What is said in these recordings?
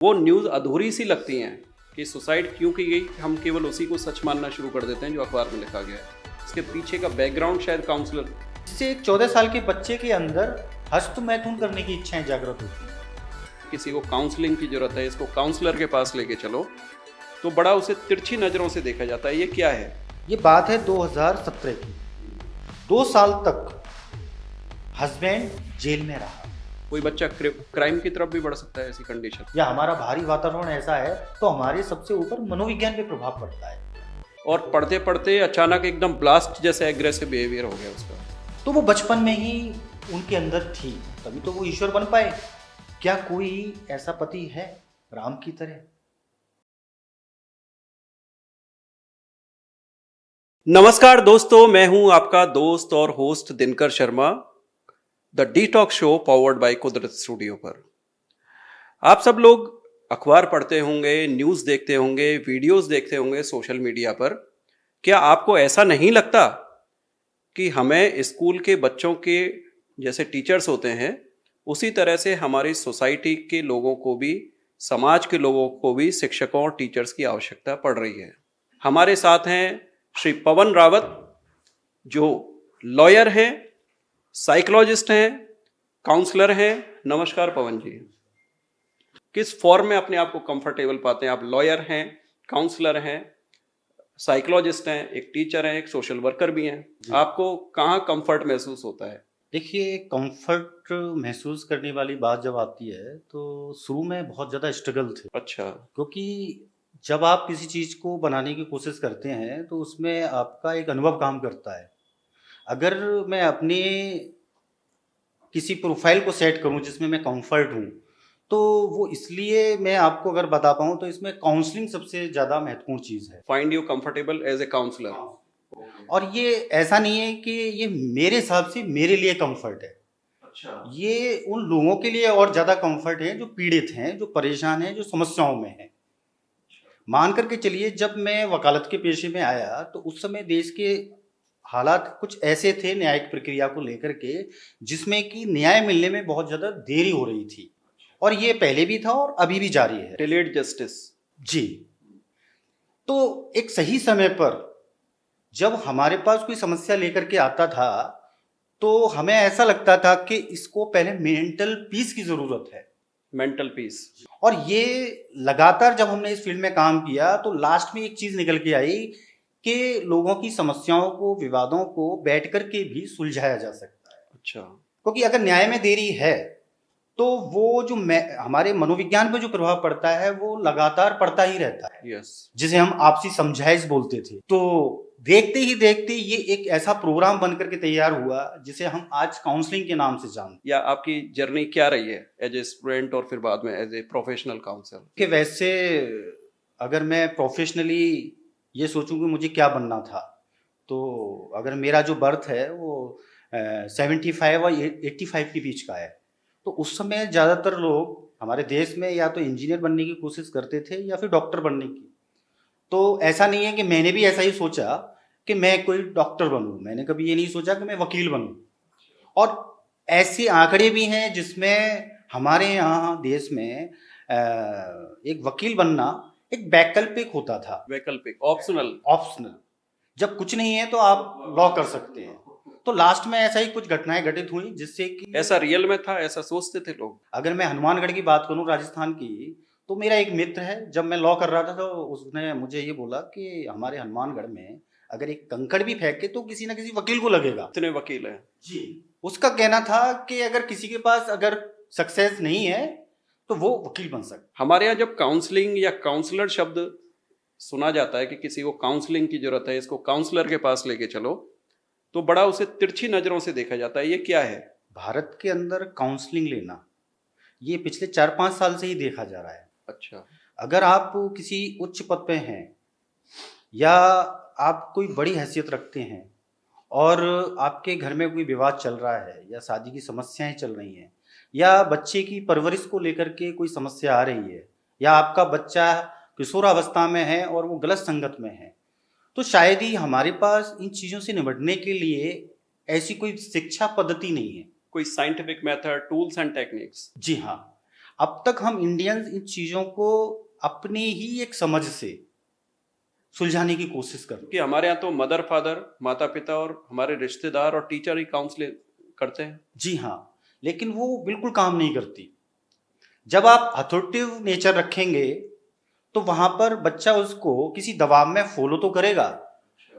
वो न्यूज़ अधूरी सी लगती हैं कि सुसाइड क्यों की गई, हम केवल उसी को सच मानना शुरू कर देते हैं जो अखबार में लिखा गया है। इसके पीछे का बैकग्राउंड शायद काउंसलर, जिससे एक 14 साल के बच्चे के अंदर हस्तमैथुन करने की इच्छाएं जागृत होती हैं। किसी को काउंसलिंग की जरूरत है, इसको काउंसलर के पास लेके चलो, तो बड़ा उसे तिरछी नज़रों से देखा जाता है। ये क्या है? ये बात है 2017 की। 2 साल तक हस्बैंड जेल में रहा। कोई बच्चा क्राइम की तरफ भी बढ़ सकता है ऐसी कंडीशन। या हमारा भारी वातावरण ऐसा है तो हमारे सबसे ऊपर मनोविज्ञान पे प्रभाव पड़ता है। और पढ़ते पढ़ते अचानक एकदम ब्लास्ट जैसे एग्रेसिव बिहेवियर हो गया उसका। तो वो बचपन में ही उनके अंदर थी, तभी तो वो ईश्वर बन पाए। क्या कोई ऐसा पति है राम की तरह? नमस्कार दोस्तों, मैं हूं आपका दोस्त और host Dinkar Sharma, the detox show powered by कुदरत स्टूडियो पर। आप सब लोग अखबार पढ़ते होंगे, न्यूज़ देखते होंगे, वीडियोस देखते होंगे सोशल मीडिया पर। क्या आपको ऐसा नहीं लगता कि हमें स्कूल के बच्चों के जैसे टीचर्स होते हैं, उसी तरह से हमारी सोसाइटी के लोगों को भी, समाज के लोगों को भी शिक्षकों और टीचर्स की आवश्यकता पड़ रही है? हमारे साथ हैं श्री पवन रावत, जो लॉयर हैं, साइकोलॉजिस्ट हैं, काउंसलर हैं। नमस्कार पवन जी। किस फॉर्म में अपने आप को कंफर्टेबल पाते हैं? आप लॉयर हैं, काउंसलर हैं, साइकोलॉजिस्ट हैं, एक टीचर हैं, एक सोशल वर्कर भी हैं। आपको कहाँ कंफर्ट महसूस होता है? देखिए, कंफर्ट महसूस करने वाली बात जब आती है तो शुरू में बहुत ज़्यादा स्ट्रगल थे। अच्छा। क्योंकि जब आप किसी चीज़ को बनाने की कोशिश करते हैं तो उसमें आपका एक अनुभव काम करता है। अगर मैं अपने किसी प्रोफाइल को सेट करूं जिसमें मैं कंफर्ट हूं, तो वो इसलिए मैं आपको अगर बता पाऊं तो इसमें काउंसलिंग सबसे ज़्यादा महत्वपूर्ण चीज़ है। Find you comfortable as a counsellor. और ये ऐसा नहीं है कि ये मेरे हिसाब से मेरे लिए कंफर्ट है। अच्छा। ये उन लोगों के लिए और ज़्यादा कंफर्ट है जो पीड़ित हैं, जो परेशान हैं, जो समस्याओं में हैं। मान करके चलिए, जब मैं वकालत के पेशे में आया तो उस समय देश के हालात कुछ ऐसे थे न्यायिक प्रक्रिया को लेकर के, जिसमें कि न्याय मिलने में बहुत ज़्यादा देरी हो रही थी। और ये पहले भी था और अभी भी जारी है। Delayed justice. जी। तो एक सही समय पर जब हमारे पास कोई समस्या लेकर के आता था तो हमें ऐसा लगता था कि इसको पहले मेंटल पीस की ज़रूरत है। Mental peace. और ये लगातार जब हमने इस फील्ड में काम किया तो लास्ट में एक चीज़ निकल के आई कि लोगों की समस्याओं को, विवादों को बैठ कर के भी सुलझाया जा सकता है। अच्छा। क्योंकि अगर न्याय में देरी है तो वो जो हमारे मनोविज्ञान पर जो प्रभाव पड़ता है वो लगातार पड़ता ही रहता है। यस। जिसे हम आपसी समझाइश बोलते थे। तो देखते ही देखते ये एक ऐसा प्रोग्राम बन करके तैयार हुआ जिसे हम आज काउंसलिंग के नाम से जानते या आपकी जर्नी क्या रही है एज ए स्टूडेंट और फिर बाद में एज ए प्रोफेशनल काउंसलर? हैं कि वैसे अगर मैं प्रोफेशनली ये सोचूं कि मुझे क्या बनना था, तो अगर मेरा जो बर्थ है वो 75 और 85 के बीच का है, तो उस समय ज़्यादातर लोग हमारे देश में या तो इंजीनियर बनने की कोशिश करते थे या फिर डॉक्टर बनने की। तो ऐसा नहीं है कि मैंने भी ऐसा ही सोचा कि मैं कोई डॉक्टर बनूं, मैंने कभी ये नहीं सोचा कि मैं वकील बनूं। और ऐसे आंकड़े भी हैं जिसमें हमारे यहाँ देश में एक वकील बनना एक वैकल्पिक होता था। वैकल्पिक, ऑप्शनल। ऑप्शनल। जब कुछ नहीं है तो आप लॉ कर सकते हैं। तो लास्ट में ऐसा ही कुछ घटनाएं घटित हुई जिससे कि ऐसा रियल में था, ऐसा सोचते थे लोग? अगर मैं हनुमानगढ़ की बात करूं, राजस्थान की, तो मेरा एक मित्र है, जब मैं लॉ कर रहा था तो उसने मुझे ये बोला कि हमारे हनुमानगढ़ में अगर एक कंकड़ भी फेंके तो किसी ना किसी वकील को लगेगा। इतने वकील हैं? जी। उसका कहना था कि अगर किसी के पास अगर सक्सेस नहीं है तो वो वकील बन सकता। हमारे यहाँ जब काउंसलिंग या काउंसलर शब्द सुना जाता है कि किसी को काउंसलिंग की जरूरत है, इसको काउंसलर के पास लेके चलो, तो बड़ा उसे तिरछी नजरों से देखा जाता है। ये क्या है? भारत के अंदर काउंसलिंग लेना ये पिछले 4-5 साल से ही देखा जा रहा है। अच्छा। अगर आप किसी उच्च पद पे हैं या आप कोई बड़ी हैसियत रखते हैं और आपके घर में कोई विवाद चल रहा है या शादी की समस्याएं चल रही हैं या बच्चे की परवरिश को लेकर के कोई समस्या आ रही है या आपका बच्चा किशोरावस्था में है और वो गलत संगत में है, तो शायद ही हमारे पास इन चीज़ों से निपटने के लिए ऐसी कोई शिक्षा पद्धति नहीं है, कोई scientific method, tools and techniques. जी हाँ। अब तक हम इंडियंस इन चीज़ों को अपनी ही एक समझ से सुलझाने की कोशिश करते कि हमारे यहाँ तो मदर फादर, माता पिता और हमारे रिश्तेदार और टीचर ही काउंसलिंग करते हैं। जी हाँ, लेकिन वो बिल्कुल काम नहीं करती। जब आप अथॉरिटेटिव नेचर रखेंगे तो वहां पर बच्चा उसको किसी दबाव में फॉलो तो करेगा,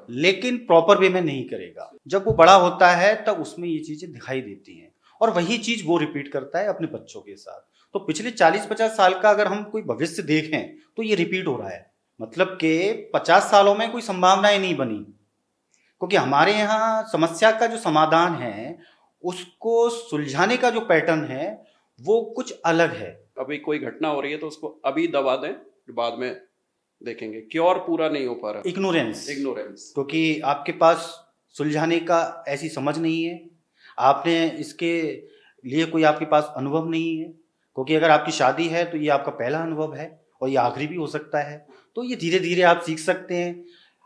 लेकिन प्रॉपर वे में नहीं करेगा। जब वो बड़ा होता है तब उसमें ये चीजें दिखाई देती हैं और वही चीज वो रिपीट करता है अपने बच्चों के साथ। तो पिछले 40-50 साल का अगर हम कोई भविष्य देखें तो ये रिपीट हो रहा है। मतलब कि 50 सालों में कोई संभावनाएं नहीं बनी, क्योंकि हमारे यहाँ समस्या का जो समाधान है उसको सुलझाने का जो पैटर्न है वो कुछ अलग है। अभी कोई घटना हो रही है तो उसको अभी दबा दें, बाद में देखेंगे। क्योर पूरा नहीं हो पा रहा। इग्नोरेंस, इग्नोरेंस, क्योंकि आपके पास सुलझाने का ऐसी समझ नहीं है, आपने इसके लिए कोई आपके पास अनुभव नहीं है। क्योंकि अगर आपकी शादी है तो ये आपका पहला अनुभव है और ये आखिरी भी हो सकता है, तो ये धीरे धीरे आप सीख सकते हैं।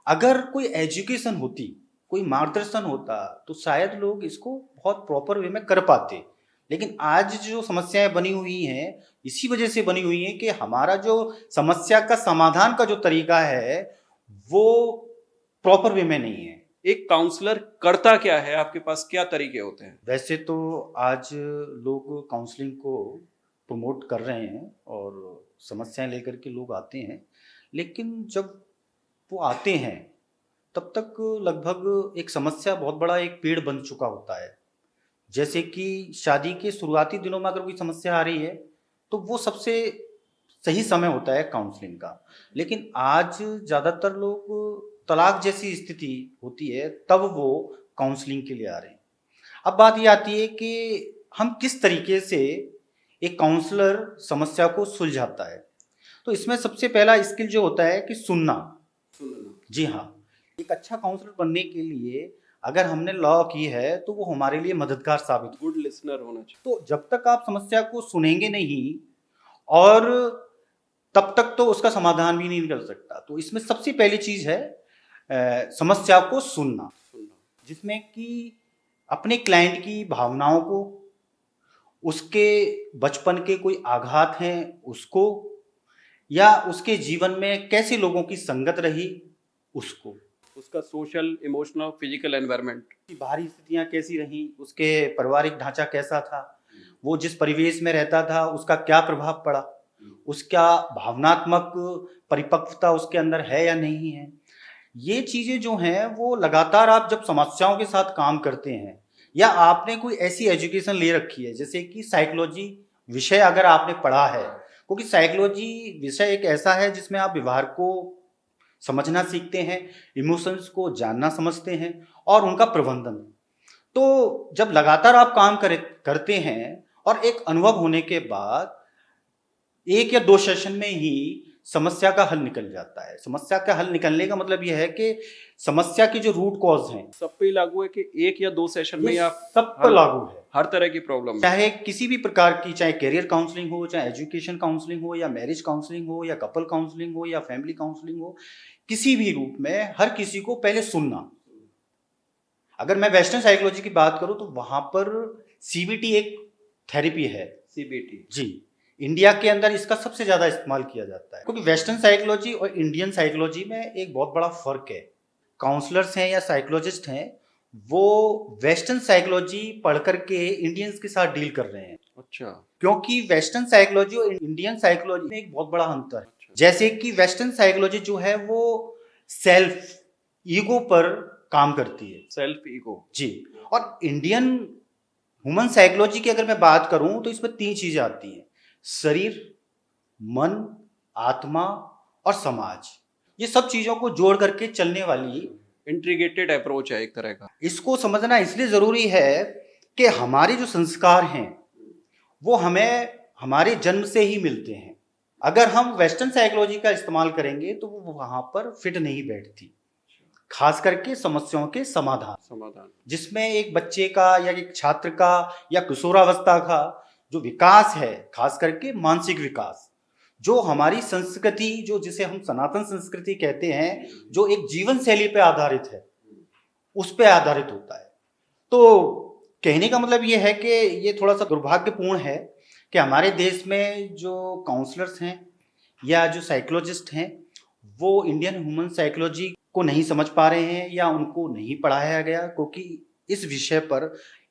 अगर कोई एजुकेशन होती, कोई मार्गदर्शन होता तो शायद लोग इसको बहुत प्रॉपर वे में कर पाते। लेकिन आज जो समस्याएं बनी हुई हैं इसी वजह से बनी हुई हैं कि हमारा जो समस्या का समाधान का जो तरीका है वो प्रॉपर वे में नहीं है। एक काउंसलर करता क्या है, आपके पास क्या तरीके होते हैं? वैसे तो आज लोग काउंसलिंग को प्रमोट कर रहे हैं और समस्याएं लेकर के लोग आते हैं, लेकिन जब वो आते हैं तब तक लगभग एक समस्या बहुत बड़ा एक पेड़ बन चुका होता है। जैसे कि शादी के शुरुआती दिनों में अगर कोई समस्या आ रही है तो वो सबसे सही समय होता है काउंसलिंग का, लेकिन आज ज़्यादातर लोग तलाक जैसी स्थिति होती है तब वो काउंसलिंग के लिए आ रहे हैं। अब बात ये आती है कि हम किस तरीके से एक काउंसलर समस्या को सुलझाता है। तो इसमें सबसे पहला स्किल जो होता है कि सुनना। जी हाँ, एक अच्छा काउंसलर बनने के लिए अगर हमने लॉ की है तो वो हमारे लिए मददगार साबित हो। गुड लिसनर होना चाहिए। तो जब तक आप समस्या को सुनेंगे नहीं और तब तक तो उसका समाधान भी नहीं निकल सकता। तो इसमें सबसे पहली चीज है समस्या को सुनना, जिसमें कि अपने क्लाइंट की भावनाओं को, उसके बचपन के कोई आघात हैं उसको, या उसके जीवन में कैसे लोगों की संगत रही उसको, उसका सोशल, इमोशनल, फिजिकल एनवायरनमेंट की बाहरी स्थितियां कैसी रही, उसके पारिवारिक ढांचा कैसा था, वो जिस परिवेश में रहता था उसका क्या प्रभाव पड़ा, उसका भावनात्मक परिपक्वता उसके अंदर है या नहीं है। ये चीजें जो हैं वो लगातार आप जब समस्याओं के साथ काम करते हैं या आपने कोई ऐसी एजुकेशन ले रखी है जैसे कि साइकोलॉजी विषय अगर आपने पढ़ा है, क्योंकि साइकोलॉजी विषय एक ऐसा है जिसमें आप व्यवहार को समझना सीखते हैं, इमोशंस को जानना समझते हैं और उनका प्रबंधन। तो जब लगातार आप काम करते हैं और एक अनुभव होने के बाद 1 या 2 सेशन में ही समस्या का हल निकल जाता है। समस्या का हल निकलने का मतलब यह है कि समस्या की जो रूट कॉज हैं सब पे लागू है कि 1 या 2 सेशन में आप सब पर लागू है। हर तरह की प्रॉब्लम, चाहे किसी भी प्रकार की, चाहे करियर काउंसलिंग हो, चाहे एजुकेशन काउंसलिंग हो, या मैरिज काउंसलिंग हो, या कपल काउंसलिंग हो, या फैमिली काउंसलिंग हो, किसी भी रूप में हर किसी को पहले सुनना। अगर मैं वेस्टर्न साइकोलॉजी की बात करूं तो वहां पर सीबीटी एक थेरेपी है। सीबीटी जी, इंडिया के अंदर इसका सबसे ज्यादा इस्तेमाल किया जाता है, क्योंकि वेस्टर्न साइकोलॉजी और इंडियन साइकोलॉजी में एक बहुत बड़ा फर्क है। काउंसलर्स हैं या साइकोलॉजिस्ट हैं वो वेस्टर्न साइकोलॉजी पढ़ करके इंडियंस के साथ डील कर रहे हैं। अच्छा, क्योंकि वेस्टर्न साइकोलॉजी और इंडियन साइकोलॉजी में एक बहुत बड़ा अंतर है। जैसे कि वेस्टर्न साइकोलॉजी जो है वो सेल्फ ईगो पर काम करती है, सेल्फ ईगो जी। और इंडियन ह्यूमन साइकोलॉजी की अगर मैं बात करूं तो इसमें 3 चीजें आती हैं: शरीर, मन, आत्मा और समाज। ये सब चीजों को जोड़ करके चलने वाली इंटीग्रेटेड अप्रोच है एक तरह का। इसको समझना इसलिए जरूरी है कि हमारे जो संस्कार हैं वो हमें हमारे जन्म से ही मिलते हैं। अगर हम वेस्टर्न साइकोलॉजी का इस्तेमाल करेंगे तो वो वहां पर फिट नहीं बैठती, खास करके समस्याओं के समाधान, जिसमें एक बच्चे का या एक छात्र का या किशोरावस्था का जो विकास है, खास करके मानसिक विकास, जो हमारी संस्कृति, जो जिसे हम सनातन संस्कृति कहते हैं, जो एक जीवन शैली पे आधारित है, उस पे आधारित होता है। तो कहने का मतलब ये है कि ये थोड़ा सा दुर्भाग्यपूर्ण है कि हमारे देश में जो काउंसलर्स हैं या जो साइकोलॉजिस्ट हैं वो इंडियन ह्यूमन साइकोलॉजी को नहीं समझ पा रहे हैं या उनको नहीं पढ़ाया गया, क्योंकि इस विषय पर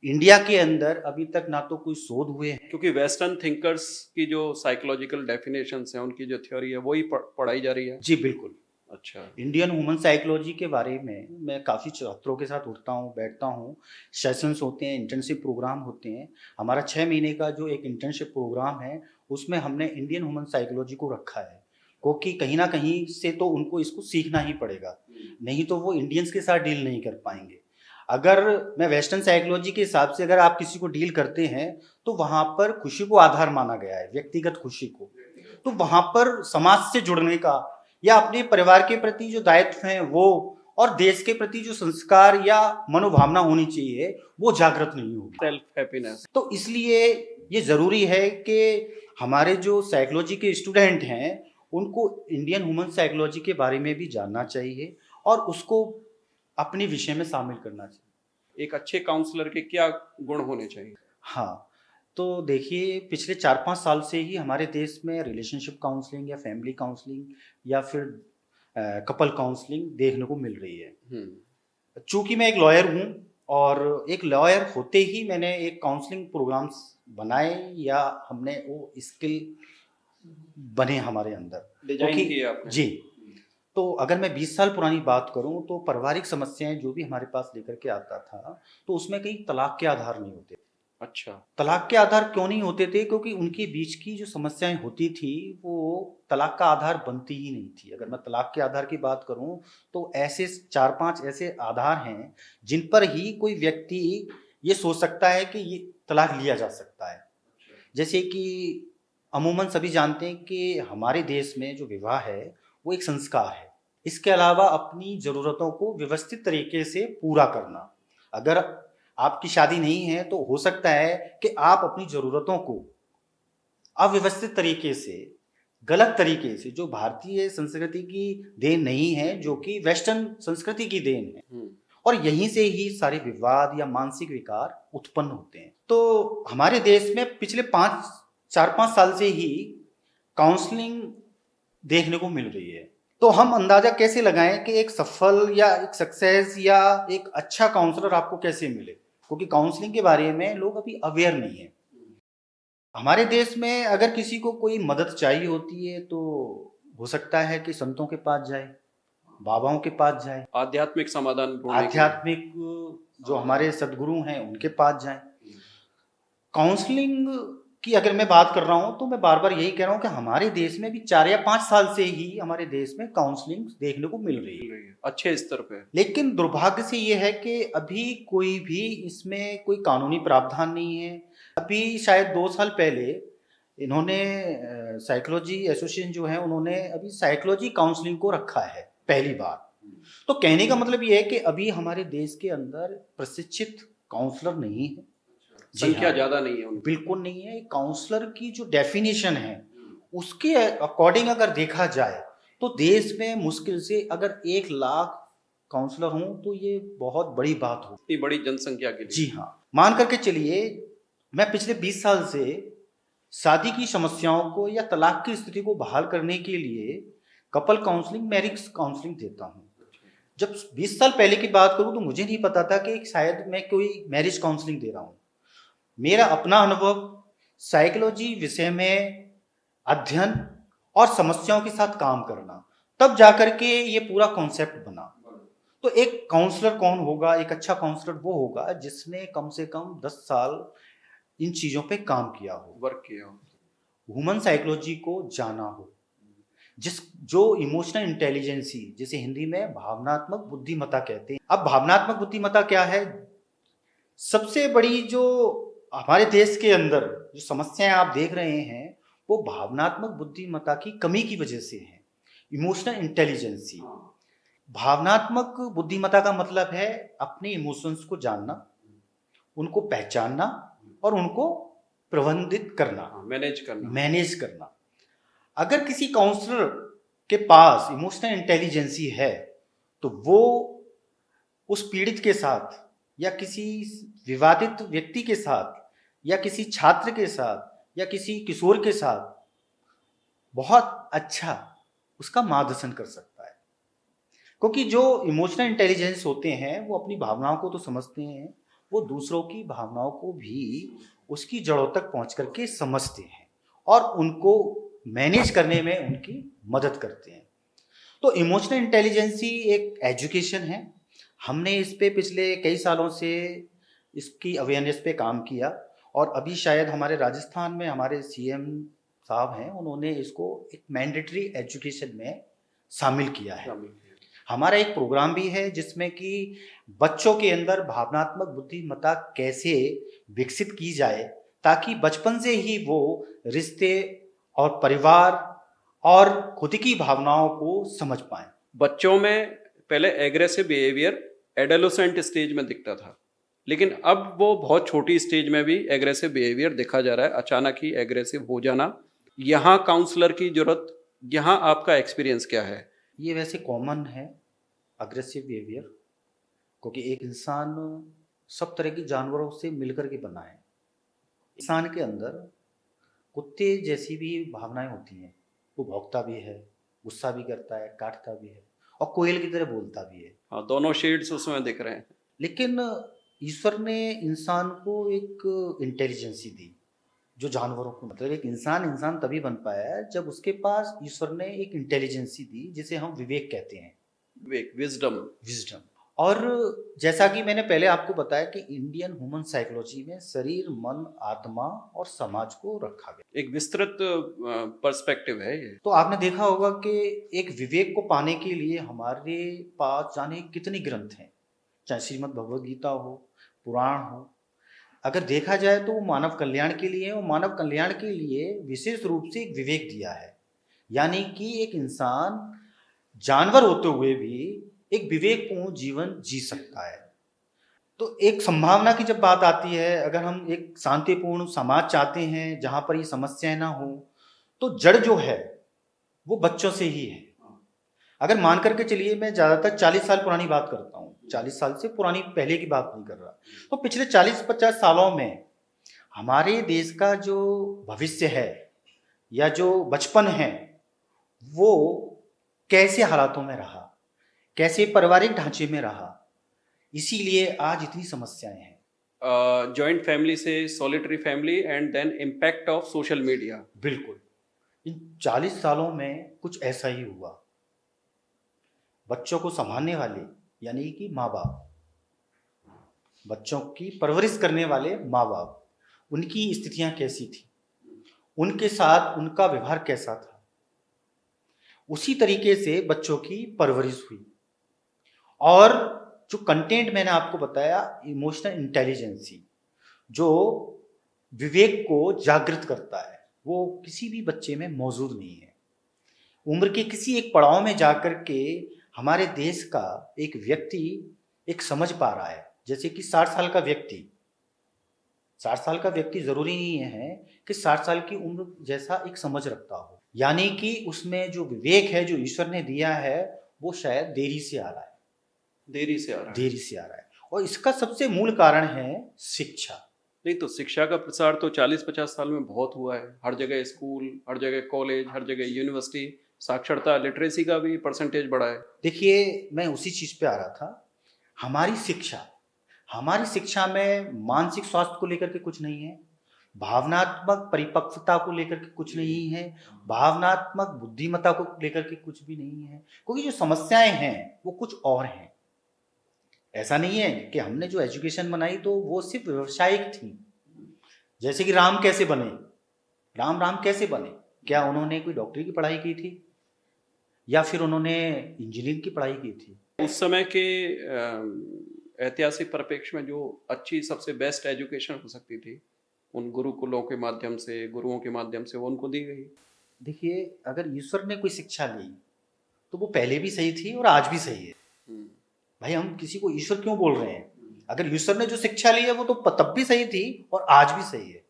इंडिया के अंदर अभी तक ना तो कोई शोध हुए हैं। क्योंकि वेस्टर्न थिंकर्स की जो साइकोलॉजिकल डेफिनेशंस हैं, उनकी जो थ्योरी है वही पढ़ाई जा रही है। जी बिल्कुल। अच्छा। इंडियन ह्यूमन साइकोलॉजी के बारे में मैं काफ़ी छात्रों के साथ उठता हूँ, बैठता हूँ, सेशंस होते हैं, इंटर्नशिप प्रोग्राम होते हैं। हमारा 6 महीने का जो एक इंटर्नशिप प्रोग्राम है उसमें हमने इंडियन ह्यूमन साइकोलॉजी को रखा है, क्योंकि कहीं ना कहीं से तो उनको इसको सीखना ही पड़ेगा, नहीं तो वो इंडियंस के साथ डील नहीं कर पाएंगे। अगर मैं वेस्टर्न साइकोलॉजी के हिसाब से अगर आप किसी को डील करते हैं तो वहाँ पर खुशी को आधार माना गया है, व्यक्तिगत खुशी को। तो वहाँ पर समाज से जुड़ने का या अपने परिवार के प्रति जो दायित्व हैं वो और देश के प्रति जो संस्कार या मनोभावना होनी चाहिए वो जागृत नहीं होगी, सेल्फ हैप्पीनेस। तो इसलिए ये ज़रूरी है कि हमारे जो साइकोलॉजी के स्टूडेंट हैं उनको इंडियन ह्यूमन साइकोलॉजी के बारे में भी जानना चाहिए और उसको अपने विषय में शामिल करना चाहिए। एक अच्छे काउंसलर के क्या गुण होने चाहिए? हाँ, तो देखिए पिछले 4-5 साल से ही हमारे देश में रिलेशनशिप काउंसलिंग या फैमिली काउंसलिंग या फिर कपल काउंसलिंग देखने को मिल रही है। चूँकि मैं एक लॉयर हूँ और एक लॉयर होते ही मैंने एक काउंसलिंग प्रोग्राम्स बनाए या हमने वो स्किल बने हमारे अंदर, डिजाइन क्योंकि किए आपने। जी, तो अगर मैं 20 साल पुरानी बात करूं तो पारिवारिक समस्याएं जो भी हमारे पास लेकर के आता था तो उसमें कहीं तलाक के आधार नहीं होते। अच्छा। तलाक के आधार क्यों नहीं होते थे? क्योंकि उनके बीच की जो समस्याएं होती थी वो तलाक का आधार बनती ही नहीं थी। अगर मैं तलाक के आधार की बात करूं तो ऐसे 4-5 ऐसे आधार हैं जिन पर ही कोई व्यक्ति ये सोच सकता है कि ये तलाक लिया जा सकता है। जैसे कि अमूमन सभी जानते हैं कि हमारे देश में जो विवाह है वो एक संस्कार है। इसके अलावा अपनी ज़रूरतों को व्यवस्थित तरीके से पूरा करना। अगर आपकी शादी नहीं है तो हो सकता है कि आप अपनी ज़रूरतों को अव्यवस्थित तरीके से, गलत तरीके से, जो भारतीय संस्कृति की देन नहीं है, जो कि वेस्टर्न संस्कृति की देन है, और यहीं से ही सारे विवाद या मानसिक विकार उत्पन्न होते हैं। तो हमारे देश में पिछले 4-5 साल से ही काउंसलिंग देखने को मिल रही है। तो हम अंदाजा कैसे लगाएं कि एक सफल या एक सक्सेस या एक अच्छा काउंसलर आपको कैसे मिले, क्योंकि काउंसलिंग के बारे में लोग अभी अवेयर नहीं है। हमारे देश में अगर किसी को कोई मदद चाहिए होती है तो हो सकता है कि संतों के पास जाए, बाबाओं के पास जाए, आध्यात्मिक समाधान ढूंढने के लिए। आध्यात्मिक जो हमारे सदगुरु हैं उनके पास जाएं। काउंसलिंग की अगर मैं बात कर रहा हूँ तो मैं बार बार यही कह रहा हूँ कि हमारे देश में भी 4 या 5 साल से ही हमारे देश में काउंसलिंग देखने को मिल रही है, अच्छे स्तर पे। लेकिन दुर्भाग्य से ये है कि अभी कोई भी इसमें कोई कानूनी प्रावधान नहीं है। अभी शायद 2 साल पहले इन्होंने साइकोलॉजी एसोसिएशन जो है उन्होंने अभी साइकोलॉजी काउंसलिंग को रखा है पहली बार। तो कहने का मतलब ये है कि अभी हमारे देश के अंदर प्रशिक्षित काउंसलर नहीं है, संख्या ज्यादा नहीं है उनकी। बिल्कुल नहीं है। काउंसलर की जो डेफिनेशन है उसके अकॉर्डिंग अगर देखा जाए तो देश में मुश्किल से अगर 1 लाख काउंसलर हों तो ये बहुत बड़ी बात हो, इतनी बड़ी जनसंख्या के लिए। जी हाँ, मान करके चलिए मैं पिछले 20 साल से शादी की समस्याओं को या तलाक की स्थिति को बहाल करने के लिए कपल काउंसलिंग, मैरिज काउंसलिंग देता हूँ। जब 20 साल पहले की बात करूँ तो मुझे नहीं पता था कि शायद मैं कोई मैरिज काउंसलिंग दे रहा हूँ। मेरा अपना अनुभव साइकोलॉजी विषय में अध्ययन और समस्याओं के साथ काम करना, तब जाकर के ये पूरा कॉन्सेप्ट बना। तो एक काउंसलर कौन होगा? एक अच्छा काउंसलर वो होगा जिसने कम से कम 10 साल इन चीज़ों पे काम किया हो, वर्क किया हो, ह्यूमन साइकोलॉजी को जाना हो, जो इमोशनल इंटेलिजेंसी, जिसे हिंदी में भावनात्मक बुद्धिमत्ता कहते हैं। अब भावनात्मक बुद्धिमत्ता क्या है? सबसे बड़ी जो हमारे देश के अंदर जो समस्याएं आप देख रहे हैं वो भावनात्मक बुद्धिमत्ता की कमी की वजह से है। इमोशनल इंटेलिजेंसी, भावनात्मक बुद्धिमत्ता का मतलब है अपने इमोशंस को जानना, उनको पहचानना और उनको प्रबंधित करना, मैनेज करना। अगर किसी काउंसलर के पास इमोशनल इंटेलिजेंसी है तो वो उस पीड़ित के साथ या किसी विवादित व्यक्ति के साथ या किसी छात्र के साथ या किसी किशोर के साथ बहुत अच्छा उसका मार्गदर्शन कर सकता है। क्योंकि जो इमोशनल इंटेलिजेंस होते हैं वो अपनी भावनाओं को तो समझते हैं, वो दूसरों की भावनाओं को भी उसकी जड़ों तक पहुंच करके समझते हैं और उनको मैनेज करने में उनकी मदद करते हैं। तो इमोशनल इंटेलिजेंसी एक एजुकेशन है। हमने इस पे पिछले कई सालों से इसकी अवेयरनेस पे काम किया और अभी शायद हमारे राजस्थान में हमारे सीएम साहब हैं, उन्होंने इसको एक मैंडेटरी एजुकेशन में शामिल किया है। हमारा एक प्रोग्राम भी है जिसमें कि बच्चों के अंदर भावनात्मक बुद्धिमत्ता कैसे विकसित की जाए ताकि बचपन से ही वो रिश्ते और परिवार और खुद की भावनाओं को समझ पाए। बच्चों में पहले एग्रेसिव बिहेवियर एडोलेसेंट स्टेज में दिखता था, लेकिन अब वो बहुत छोटी स्टेज में भी एग्रेसिव बिहेवियर देखा जा रहा है, अचानक ही एग्रेसिव हो जाना। यहाँ काउंसलर की जरूरत, यहाँ आपका एक्सपीरियंस क्या है? ये वैसे कॉमन है अग्रेसिव बिहेवियर, क्योंकि एक इंसान सब तरह के जानवरों से मिलकर के बना है। इंसान के अंदर कुत्ते जैसी भी भावनाएं होती हैं, वो भौंकता भी है, गुस्सा भी करता है, काटता भी है और कोयल की तरह बोलता भी है। हाँ, दोनों शेड्स उसमें दिख रहे हैं। लेकिन ईश्वर ने इंसान को एक इंटेलिजेंसी दी जो जानवरों को, मतलब एक इंसान तभी बन पाया है जब उसके पास ईश्वर ने एक इंटेलिजेंसी दी जिसे हम विवेक कहते हैं। विजडम। और जैसा कि मैंने पहले आपको बताया कि इंडियन ह्यूमन साइकोलॉजी में शरीर, मन, आत्मा और समाज को रखा गया, एक विस्तृत पर्सपेक्टिव है ये। तो आपने देखा होगा कि एक विवेक को पाने के लिए हमारे पास जाने कितनी ग्रंथ हैं, चाहे श्रीमद् भगवद गीता हो, पुराण हो। अगर देखा जाए तो वो मानव कल्याण के लिए है और मानव कल्याण के लिए विशेष रूप से एक विवेक दिया है, यानी कि एक इंसान जानवर होते हुए भी एक विवेकपूर्ण जीवन जी सकता है। तो एक संभावना की जब बात आती है, अगर हम एक शांतिपूर्ण समाज चाहते हैं जहां पर ये समस्याएं ना हो, तो जड़ जो है वो बच्चों से ही है। अगर मान करके चलिए, मैं ज़्यादातर 40 साल पुरानी बात करता हूँ, 40 साल से पुरानी पहले की बात नहीं कर रहा, तो पिछले 40-50 सालों में हमारे देश का जो भविष्य है या जो बचपन है वो कैसे हालातों में रहा, कैसे पारिवारिक ढांचे में रहा, इसीलिए आज इतनी समस्याएं हैं। जॉइंट फैमिली से solitary family and then impact of social media. बिल्कुल, इन 40 सालों में कुछ ऐसा ही हुआ। बच्चों को संभालने वाले यानी कि माँ बाप, बच्चों की परवरिश करने वाले माँ बाप, उनकी स्थितियां कैसी थी, उनके साथ उनका व्यवहार कैसा था, उसी तरीके से बच्चों की परवरिश हुई। और जो कंटेंट मैंने आपको बताया, इमोशनल इंटेलिजेंसी, जो विवेक को जागृत करता है, वो किसी भी बच्चे में मौजूद नहीं है। उम्र के किसी एक पड़ाव में जाकर के हमारे देश का एक व्यक्ति एक समझ पा रहा है, जैसे कि 60 साल का व्यक्ति, 60 साल का व्यक्ति जरूरी नहीं है कि 60 साल की उम्र जैसा एक समझ रखता हो, यानी कि उसमें जो विवेक है जो ईश्वर ने दिया है वो शायद देरी से आ रहा है। और इसका सबसे मूल कारण है शिक्षा। नहीं तो शिक्षा का प्रसार तो 40-50 साल में बहुत हुआ है। हर जगह स्कूल, हर जगह कॉलेज, हर जगह यूनिवर्सिटी, साक्षरता, लिटरेसी का भी परसेंटेज बढ़ा है। देखिए, मैं उसी चीज पे आ रहा था। हमारी शिक्षा में मानसिक स्वास्थ्य को लेकर के कुछ नहीं है, भावनात्मक परिपक्वता को लेकर के कुछ नहीं है, भावनात्मक बुद्धिमत्ता को लेकर के कुछ भी नहीं है, क्योंकि जो समस्याएं हैं वो कुछ और हैं। ऐसा नहीं है कि हमने जो एजुकेशन बनाई तो वो सिर्फ व्यावसायिक थी, जैसे कि राम कैसे बने, राम कैसे बने, क्या उन्होंने कोई डॉक्टरी की पढ़ाई की थी या फिर उन्होंने इंजीनियरिंग की पढ़ाई की थी? उस समय के ऐतिहासिक परिप्रेक्ष्य में जो अच्छी सबसे बेस्ट एजुकेशन हो सकती थी उन गुरुकुलों के माध्यम से, गुरुओं के माध्यम से वो उनको दी गई। देखिए, अगर ईश्वर ने कोई शिक्षा ली तो वो पहले भी सही थी और आज भी सही है। भाई, हम किसी को ईश्वर क्यों बोल रहे हैं? अगर ईश्वर ने जो शिक्षा ली है वो तो तब भी सही थी और आज भी सही है।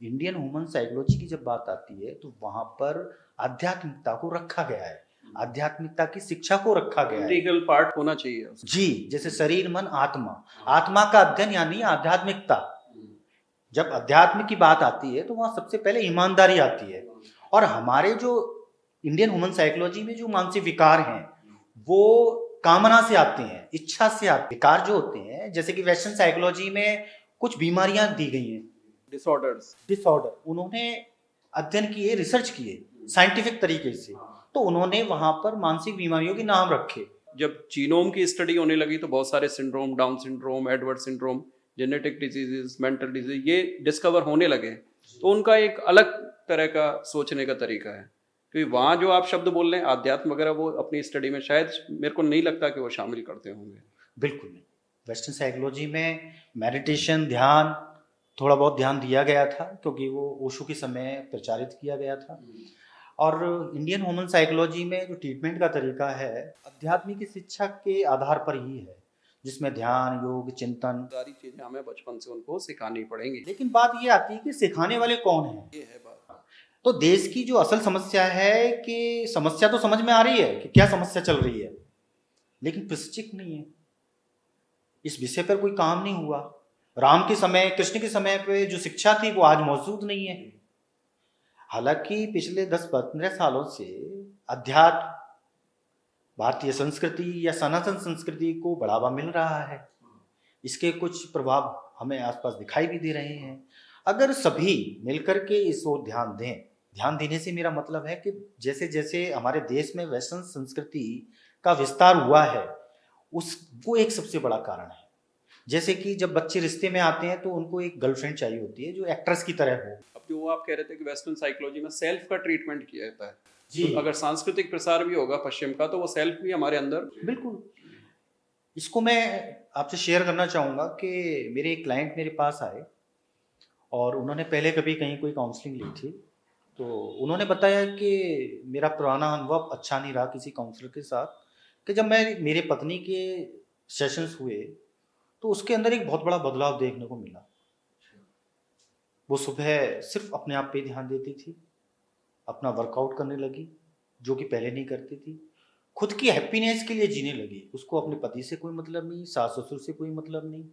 इंडियन ह्यूमन साइकोलॉजी की जब बात आती है तो वहां पर आध्यात्मिकता को रखा गया है, आध्यात्मिकता की शिक्षा को रखा गया है। इंटीग्रल पार्ट होना चाहिए उसका। जी, जैसे शरीर, मन, आत्मा, आत्मा का अध्ययन यानी आध्यात्मिकता। जब अध्यात्म की बात आती है तो वहाँ सबसे पहले ईमानदारी आती है। और हमारे जो इंडियन ह्यूमन साइकोलॉजी में जो मानसिक विकार हैं वो कामना से आते हैं, इच्छा से आते हैं। विकार जो होते हैं, जैसे कि वेस्टर्न साइकोलॉजी में कुछ बीमारियां दी गई हैं, डिसऑर्डर, उन्होंने अध्ययन किए, रिसर्च किए साइंटिफिक तरीके से, तो उन्होंने वहां पर मानसिक बीमारियों के नाम रखे। जब जीनोम की स्टडी होने लगी तो बहुत सारे syndrome, down syndrome, Edward syndrome, genetic diseases, mental disease, ये डिस्कवर होने लगे। तो उनका एक अलग तरह का सोचने का तरीका है। क्योंकि वहाँ जो आप शब्द बोल रहे हैं आध्यात्म वगैरह, वो अपनी स्टडी में शायद मेरे को नहीं लगता कि वो शामिल करते होंगे। बिल्कुल नहीं। वेस्टर्न साइकोलॉजी में मेडिटेशन, ध्यान, थोड़ा बहुत ध्यान दिया गया था क्योंकि वो ओशो के समय प्रचारित किया गया था। और इंडियन ह्यूमन साइकोलॉजी में जो ट्रीटमेंट का तरीका है आध्यात्मिक शिक्षा के आधार पर ही है, जिसमें ध्यान, योग, चिंतन, सारी चीजें हमें बचपन से उनको सिखानी पड़ेंगी। लेकिन बात ये आती है कि सिखाने वाले कौन हैं। ये है बात। तो देश की जो असल समस्या है कि समस्या तो समझ में आ रही है कि क्या समस्या चल रही है, लेकिन प्रशिक्षक नहीं है। इस विषय पर कोई काम नहीं हुआ। राम के समय, कृष्ण के समय पे जो शिक्षा थी वो आज मौजूद नहीं है। हालांकि पिछले 10-15 सालों से अध्यात्म, भारतीय संस्कृति या सनातन संस्कृति को बढ़ावा मिल रहा है। इसके कुछ प्रभाव हमें आसपास दिखाई भी दे रहे हैं। अगर सभी मिलकर के इस ओर ध्यान दें, ध्यान देने से मेरा मतलब है कि जैसे जैसे हमारे देश में वेस्टर्न संस्कृति का विस्तार हुआ है वो एक सबसे बड़ा कारण है। जैसे कि जब बच्चे रिश्ते में आते हैं तो उनको एक गर्लफ्रेंड चाहिए होती है जो एक्ट्रेस की तरह हो। अब जो आप कह रहे थे कि वेस्टर्न साइकोलॉजी में सेल्फ का ट्रीटमेंट किया जाता है, जी। तो अगर सांस्कृतिक प्रसार भी होगा पश्चिम का, तो वो सेल्फ भी हमारे अंदर। बिल्कुल। इसको मैं आपसे शेयर करना चाहूँगा कि मेरे एक क्लाइंट मेरे पास आए और उन्होंने पहले कभी कहीं कोई काउंसलिंग ली थी। तो उन्होंने बताया कि मेरा पुराना अनुभव अच्छा नहीं रहा किसी काउंसलर के साथ, कि जब मैं मेरे पत्नी के सेशंस हुए तो उसके अंदर एक बहुत बड़ा बदलाव देखने को मिला। वो सुबह सिर्फ अपने आप पे ध्यान देती थी, अपना वर्कआउट करने लगी जो कि पहले नहीं करती थी, खुद की हैप्पीनेस के लिए जीने लगी। उसको अपने पति से कोई मतलब नहीं, सास ससुर से कोई मतलब नहीं।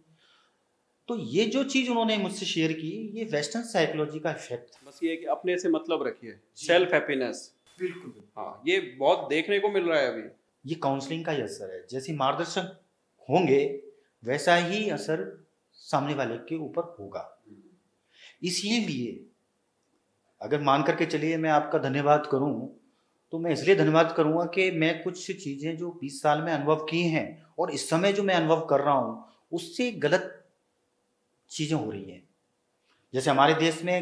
तो ये जो चीज़ उन्होंने मुझसे शेयर की, ये वेस्टर्न साइकोलॉजी का इफेक्ट था। बस ये है कि अपने से मतलब रखिए, सेल्फ हैप्पीनेस। बिल्कुल। हाँ, ये बहुत देखने को मिल रहा है अभी। ये काउंसलिंग का ही असर है। जैसे मार्गदर्शक होंगे वैसा ही असर सामने वाले के ऊपर होगा। इसीलिए अगर मान करके चलिए मैं आपका धन्यवाद करूं तो मैं इसलिए धन्यवाद करूंगा कि मैं कुछ चीज़ें जो 20 साल में अनुभव की हैं और इस समय जो मैं अनुभव कर रहा हूं उससे गलत चीज़ें हो रही हैं। जैसे हमारे देश में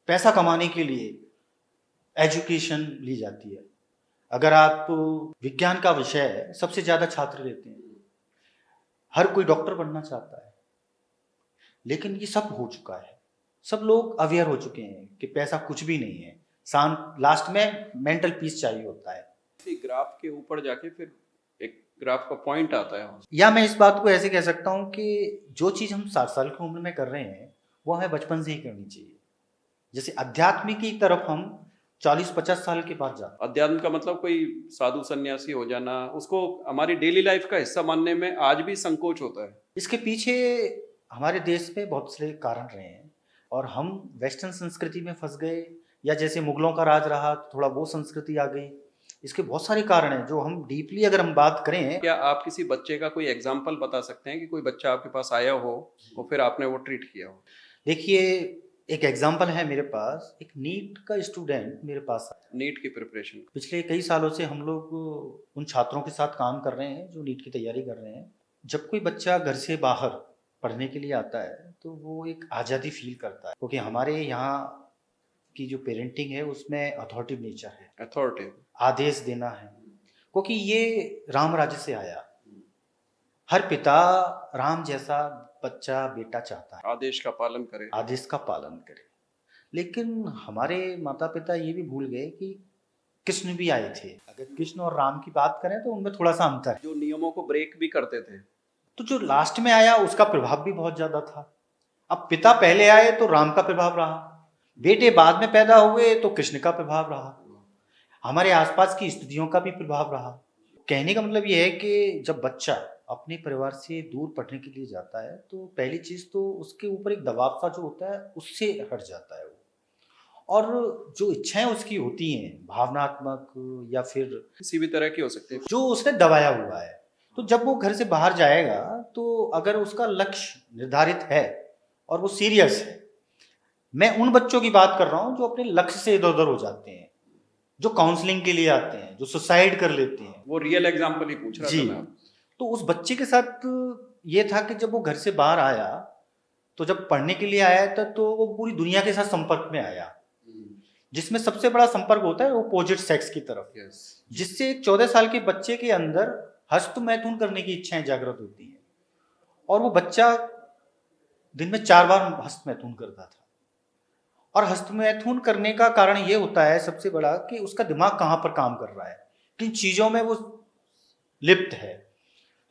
पैसा कमाने के लिए एजुकेशन ली जाती है। अगर आप विज्ञान का विषय सबसे ज़्यादा छात्र लेते हैं, हर कोई डॉक्टर बनना चाहता है, लेकिन ये सब हो चुका है। सब लोग अवेयर हो चुके हैं कि पैसा कुछ भी नहीं है, लास्ट में मेंटल पीस चाहिए होता है। इसी ग्राफ के ऊपर जाके फिर एक ग्राफ का पॉइंट आता है। या मैं इस बात को ऐसे कह सकता हूँ कि जो चीज़ हम 60 साल की उम्र में कर रहे हैं वो हमें बचपन से ही करनी चाहिए। जैसे अध्यात्म की तरफ हम 40-50 साल के बाद जाते हैं। अध्यात्म का मतलब कोई साधु सन्यासी हो जाना, उसको हमारी डेली लाइफ का हिस्सा मानने में आज भी संकोच होता है। इसके पीछे हमारे देश में बहुत से कारण रहे हैं और हम वेस्टर्न संस्कृति में फंस गए, या जैसे मुगलों का राज रहा तो थोड़ा वो संस्कृति आ गई। इसके बहुत सारे कारण हैं जो हम डीपली अगर हम बात करें। क्या आप किसी बच्चे का कोई एग्जाम्पल बता सकते हैं कि कोई बच्चा आपके पास आया हो और फिर आपने वो ट्रीट किया हो? देखिए, एक एग्जाम्पल है मेरे पास। एक नीट का स्टूडेंट मेरे पास आया। नीट की प्रिपरेशन पिछले कई सालों से हम लोग उन छात्रों के साथ काम कर रहे हैं जो नीट की तैयारी कर रहे हैं। जब कोई बच्चा घर से बाहर पढ़ने के लिए आता है तो वो एक आज़ादी फील करता है, क्योंकि हमारे यहाँ की जो पेरेंटिंग है उसमें अथॉरिटिव नेचर है, अथॉरिटी, आदेश देना है, क्योंकि ये राम राज्य से आया। हर पिता राम जैसा बच्चा, बेटा चाहता है, आदेश का पालन करे, आदेश का पालन करे। लेकिन हमारे माता पिता ये भी भूल गए कि कृष्ण भी आए थे। अगर कृष्ण और राम की बात करें तो उनमें थोड़ा सा अंतर है। जो नियमों को ब्रेक भी करते थे। तो जो लास्ट में आया उसका प्रभाव भी बहुत ज्यादा था। अब पिता पहले आए तो राम का प्रभाव रहा, बेटे बाद में पैदा हुए तो कृष्ण का प्रभाव रहा, हमारे आसपास की स्थितियों का भी प्रभाव रहा। कहने का मतलब यह है कि जब बच्चा अपने परिवार से दूर पढ़ने के लिए जाता है तो पहली चीज़ तो उसके ऊपर एक दबाव सा जो होता है उससे हट जाता है वो। और जो इच्छाएं उसकी होती हैं भावनात्मक या फिर किसी भी तरह की हो सकती है। जो उसने दबाया हुआ है, तो जब वो घर से बाहर जाएगा तो अगर उसका लक्ष्य निर्धारित है और वो सीरियस है, मैं उन बच्चों की बात कर रहा हूँ जो अपने लक्ष्य से इधर उधर हो जाते हैं, जो काउंसलिंग के लिए आते हैं, जो सुसाइड कर लेते हैं। वो रियल एग्जाम्पल ही पूछ रहा जी, था मैं आपसे। तो उस बच्चे के साथ ये था कि जब वो घर से बाहर आया तो जब पढ़ने के लिए आया था तो वो पूरी दुनिया के साथ संपर्क में आया, जिसमें सबसे बड़ा संपर्क होता है अपोजिट सेक्स की तरफ, यस। जिससे एक 14 साल के बच्चे के अंदर हस्तमैथुन करने की इच्छाएं जागृत होती हैं और वो बच्चा दिन में 4 बार हस्तमैथुन करता था। और हस्तमैथुन करने का कारण ये होता है सबसे बड़ा कि उसका दिमाग कहाँ पर काम कर रहा है, किन चीज़ों में वो लिप्त है।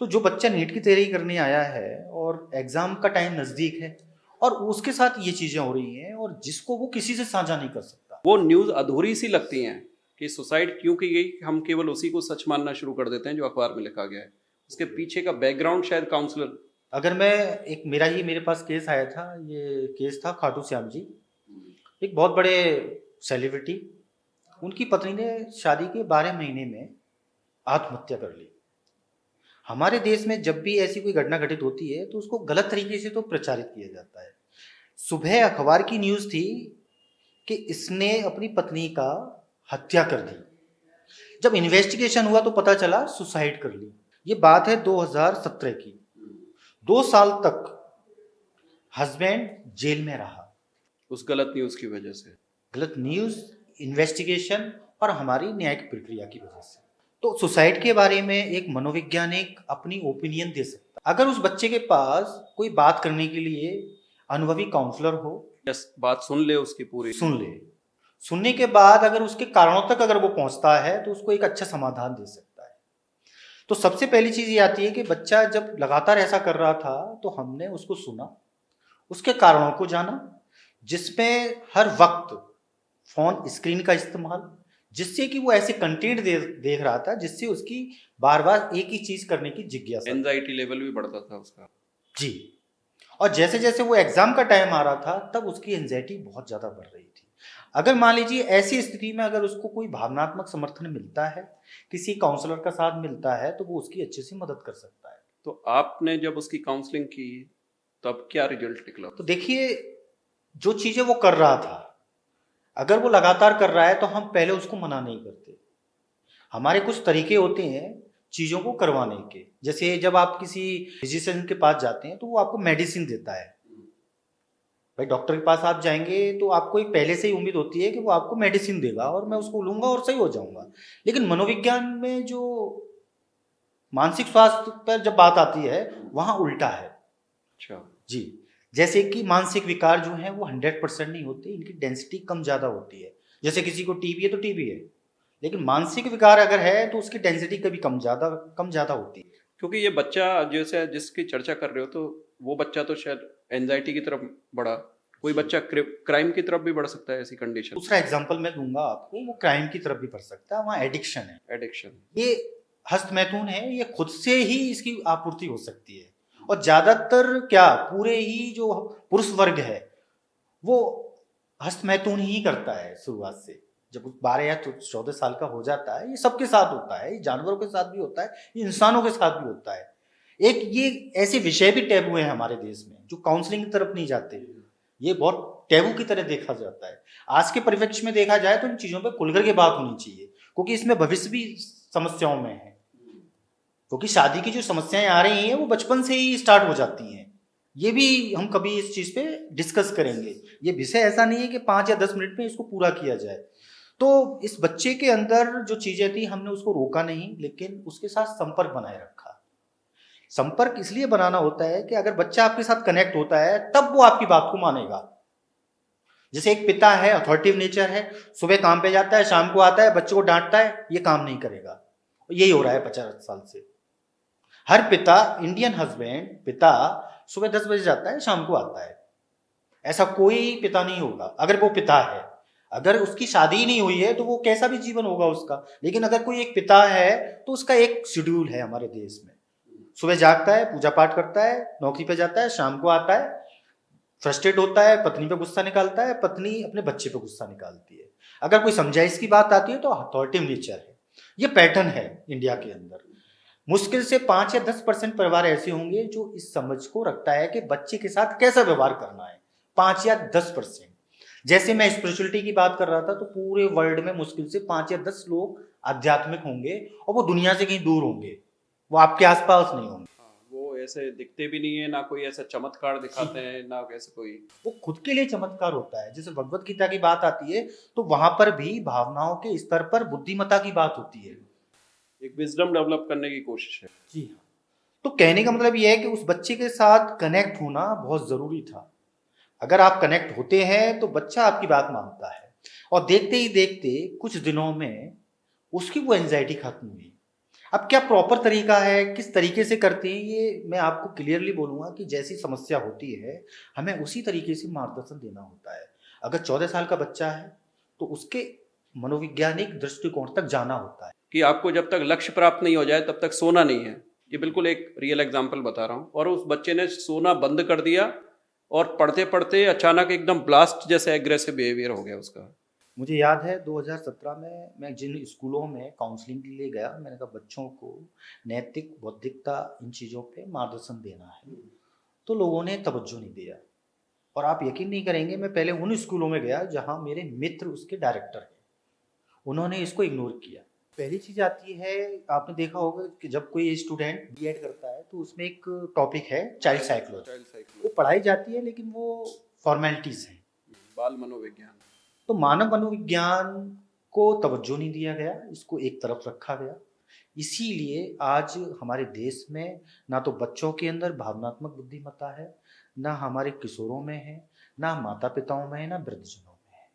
तो जो बच्चा नीट की तैयारी करने आया है और एग्ज़ाम का टाइम नज़दीक है और उसके साथ ये चीज़ें हो रही हैं और जिसको वो किसी से साझा नहीं कर सकता। वो न्यूज़ अधूरी सी लगती हैं कि सुसाइड क्यों की गई, हम केवल उसी को सच मानना शुरू कर देते हैं जो अखबार में लिखा गया है। उसके पीछे का बैकग्राउंड शायद काउंसलर। अगर मैं एक मेरे पास केस आया था, ये केस था खाटू श्याम जी, एक बहुत बड़े सेलिब्रिटी, उनकी पत्नी ने शादी के 12 महीने में आत्महत्या कर ली। हमारे देश में जब भी ऐसी कोई घटना घटित होती है तो उसको गलत तरीके से तो प्रचारित किया जाता है। सुबह अखबार की न्यूज़ थी कि इसने अपनी पत्नी का हत्या कर दी। जब इन्वेस्टिगेशन हुआ तो पता चला सुसाइड कर ली। ये बात है 2017 की। 2 साल तक हस्बैंड जेल में रहा उस गलत न्यूज़ की वजह से। गलत न्यूज़, इन्वेस्टिगेशन और हमारी न्यायिक प्रक्रिया की वजह से। तो सुसाइड के बारे में एक मनोवैज्ञानिक अपनी ओपिनियन दे सकता है। अगर उस बच्चे के पास कोई बात करने के लिए अनुभवी काउंसलर हो, यस, बात सुन ले उसकी पूरी। सुन ले, सुनने के बाद अगर उसके कारणों तक अगर वो पहुंचता है तो उसको एक अच्छा समाधान दे सकता है। तो सबसे पहली चीज़ ये आती है कि बच्चा जब लगातार ऐसा कर रहा था तो हमने उसको सुना, उसके कारणों को जाना, जिसमें हर वक्त फोन स्क्रीन का इस्तेमाल, जिससे कि वो ऐसे कंटेंट देख रहा था जिससे उसकी बार बार एक ही चीज करने की जिज्ञासा। एंजाइटी लेवल भी बढ़ता था उसका। जी, और जैसे जैसे वो एग्जाम का टाइम आ रहा था तब उसकी एंजाइटी बहुत ज्यादा बढ़ रही थी। अगर मान लीजिए ऐसी स्थिति में अगर उसको कोई भावनात्मक समर्थन मिलता है, किसी काउंसलर का साथ मिलता है, तो वो उसकी अच्छे से मदद कर सकता है। तो आपने जब उसकी काउंसलिंग की तब क्या रिजल्ट निकला? तो देखिए, जो चीजें वो कर रहा था अगर वो लगातार कर रहा है तो हम पहले उसको मना नहीं करते। हमारे कुछ तरीके होते हैं चीज़ों को करवाने के। जैसे जब आप किसी फिजिशियन के पास जाते हैं तो वो आपको मेडिसिन देता है। भाई डॉक्टर के पास आप जाएंगे तो आपको एक पहले से ही उम्मीद होती है कि वो आपको मेडिसिन देगा और मैं उसको लूंगा और सही हो जाऊंगा। लेकिन मनोविज्ञान में जो मानसिक स्वास्थ्य पर जब बात आती है वहाँ उल्टा है। अच्छा जी, जैसे कि मानसिक विकार जो है वो 100% नहीं होते, इनकी डेंसिटी कम ज़्यादा होती है। जैसे किसी को टीबी है तो टीबी है, लेकिन मानसिक विकार अगर है तो उसकी डेंसिटी कभी कम ज़्यादा होती है। क्योंकि ये बच्चा जैसे जिसकी चर्चा कर रहे हो, तो वो बच्चा तो शायद एंजाइटी की तरफ बढ़ा, कोई बच्चा क्राइम की तरफ भी बढ़ सकता है ऐसी कंडीशन। दूसरा एग्जांपल मैं दूंगा आपको, वो क्राइम की तरफ भी बढ़ सकता है। वहाँ एडिक्शन है, एडिक्शन। ये हस्तमैथुन है, ये खुद से ही इसकी आपूर्ति हो सकती है। और ज्यादातर क्या पूरे ही जो पुरुष वर्ग है वो हस्तमैथुन ही करता है शुरुआत से। जब 12 या 14 साल का हो जाता है, ये सबके साथ होता है, ये जानवरों के साथ भी होता है, ये इंसानों के साथ भी होता है। एक ये ऐसे विषय भी टैबू हैं हमारे देश में जो काउंसलिंग की तरफ नहीं जाते, ये बहुत टैबू की तरह देखा जाता है। आज के परिप्रेक्ष्य में देखा जाए तो इन चीजों पर खुलकर के बात होनी चाहिए, क्योंकि इसमें भविष्य भी समस्याओं में है। क्योंकि शादी की जो समस्याएं आ रही हैं वो बचपन से ही स्टार्ट हो जाती हैं। ये भी हम कभी इस चीज पे डिस्कस करेंगे। ये विषय ऐसा नहीं है कि 5 या 10 मिनट में इसको पूरा किया जाए। तो इस बच्चे के अंदर जो चीजें थी हमने उसको रोका नहीं, लेकिन उसके साथ संपर्क बनाए रखा। संपर्क इसलिए बनाना होता है कि अगर बच्चा आपके साथ कनेक्ट होता है तब वो आपकी बात को मानेगा। जैसे एक पिता है, अथॉरिटिव नेचर है, सुबह काम पे जाता है, शाम को आता है, बच्चे को डांटता है, ये काम नहीं करेगा। यही हो रहा है 50 साल से। हर पिता, इंडियन हस्बैंड पिता सुबह 10 बजे जाता है, शाम को आता है। ऐसा कोई पिता नहीं होगा अगर वो पिता है। अगर उसकी शादी ही नहीं हुई है तो वो कैसा भी जीवन होगा उसका। लेकिन अगर कोई एक पिता है तो उसका एक शेड्यूल है हमारे देश में। सुबह जागता है, पूजा पाठ करता है, नौकरी पे जाता है, शाम को आता है, फ्रस्ट्रेट होता है, पत्नी पे गुस्सा निकालता है, पत्नी अपने बच्चे पे गुस्सा निकालती है। अगर कोई समझाइश की बात आती है तो अथॉरिटिव नेचर है। ये पैटर्न है इंडिया के अंदर। मुश्किल से 5 या 10% परिवार ऐसे होंगे जो इस समझ को रखता है कि बच्चे के साथ कैसा व्यवहार करना है। 5 या 10%। जैसे मैं स्पिरिचुअलिटी की बात कर रहा था, तो पूरे वर्ल्ड में मुश्किल से 5 या 10 लोग आध्यात्मिक होंगे और वो दुनिया से कहीं दूर होंगे, वो आपके आसपास नहीं होंगे। वो ऐसे दिखते भी नहीं है, ना कोई ऐसा चमत्कार दिखाते हैं, ना ऐसे कोई। वो खुद के लिए चमत्कार होता है। जैसे भगवत गीता की बात आती है तो वहां पर भी भावनाओं के स्तर पर बुद्धिमत्ता की बात होती है, एक विजडम डेवलप करने की कोशिश है। जी हाँ। तो कहने का मतलब यह है कि उस बच्चे के साथ कनेक्ट होना बहुत जरूरी था। अगर आप कनेक्ट होते हैं तो बच्चा आपकी बात मानता है, और देखते ही देखते कुछ दिनों में उसकी वो एंजाइटी खत्म हुई। अब क्या प्रॉपर तरीका है, किस तरीके से करते हैं, ये मैं आपको क्लियरली बोलूंगा कि जैसी समस्या होती है हमें उसी तरीके से मार्गदर्शन देना होता है। अगर 14 साल का बच्चा है तो उसके मनोवैज्ञानिक दृष्टिकोण तक जाना होता है कि आपको जब तक लक्ष्य प्राप्त नहीं हो जाए तब तक सोना नहीं है। ये बिल्कुल एक रियल एग्जांपल बता रहा हूँ। और उस बच्चे ने सोना बंद कर दिया और पढ़ते पढ़ते अचानक एकदम ब्लास्ट जैसे एग्रेसिव बिहेवियर हो गया उसका। मुझे याद है 2017 में मैं जिन स्कूलों में काउंसलिंग के लिए गया, मैंने कहा बच्चों को नैतिक बौद्धिकता इन चीज़ों पे मार्गदर्शन देना है, तो लोगों ने तवज्जो नहीं दिया। और आप यकीन नहीं करेंगे, मैं पहले उन स्कूलों में गया जहाँ मेरे मित्र उसके डायरेक्टर हैं, उन्होंने इसको इग्नोर किया। पहली चीज़ आती है, आपने देखा होगा कि जब कोई स्टूडेंट बीएड करता है तो उसमें एक टॉपिक है चाइल्ड साइकोलॉजी, वो पढ़ाई जाती है लेकिन वो फॉर्मेलिटीज़ हैं, बाल मनोविज्ञान। तो मानव मनोविज्ञान को तवज्जो नहीं दिया गया, इसको एक तरफ रखा गया। इसीलिए आज हमारे देश में ना तो बच्चों के अंदर भावनात्मक बुद्धिमत्ता है, ना हमारे किशोरों में है, ना माता पिताओं में है, ना वृद्धजनों में है।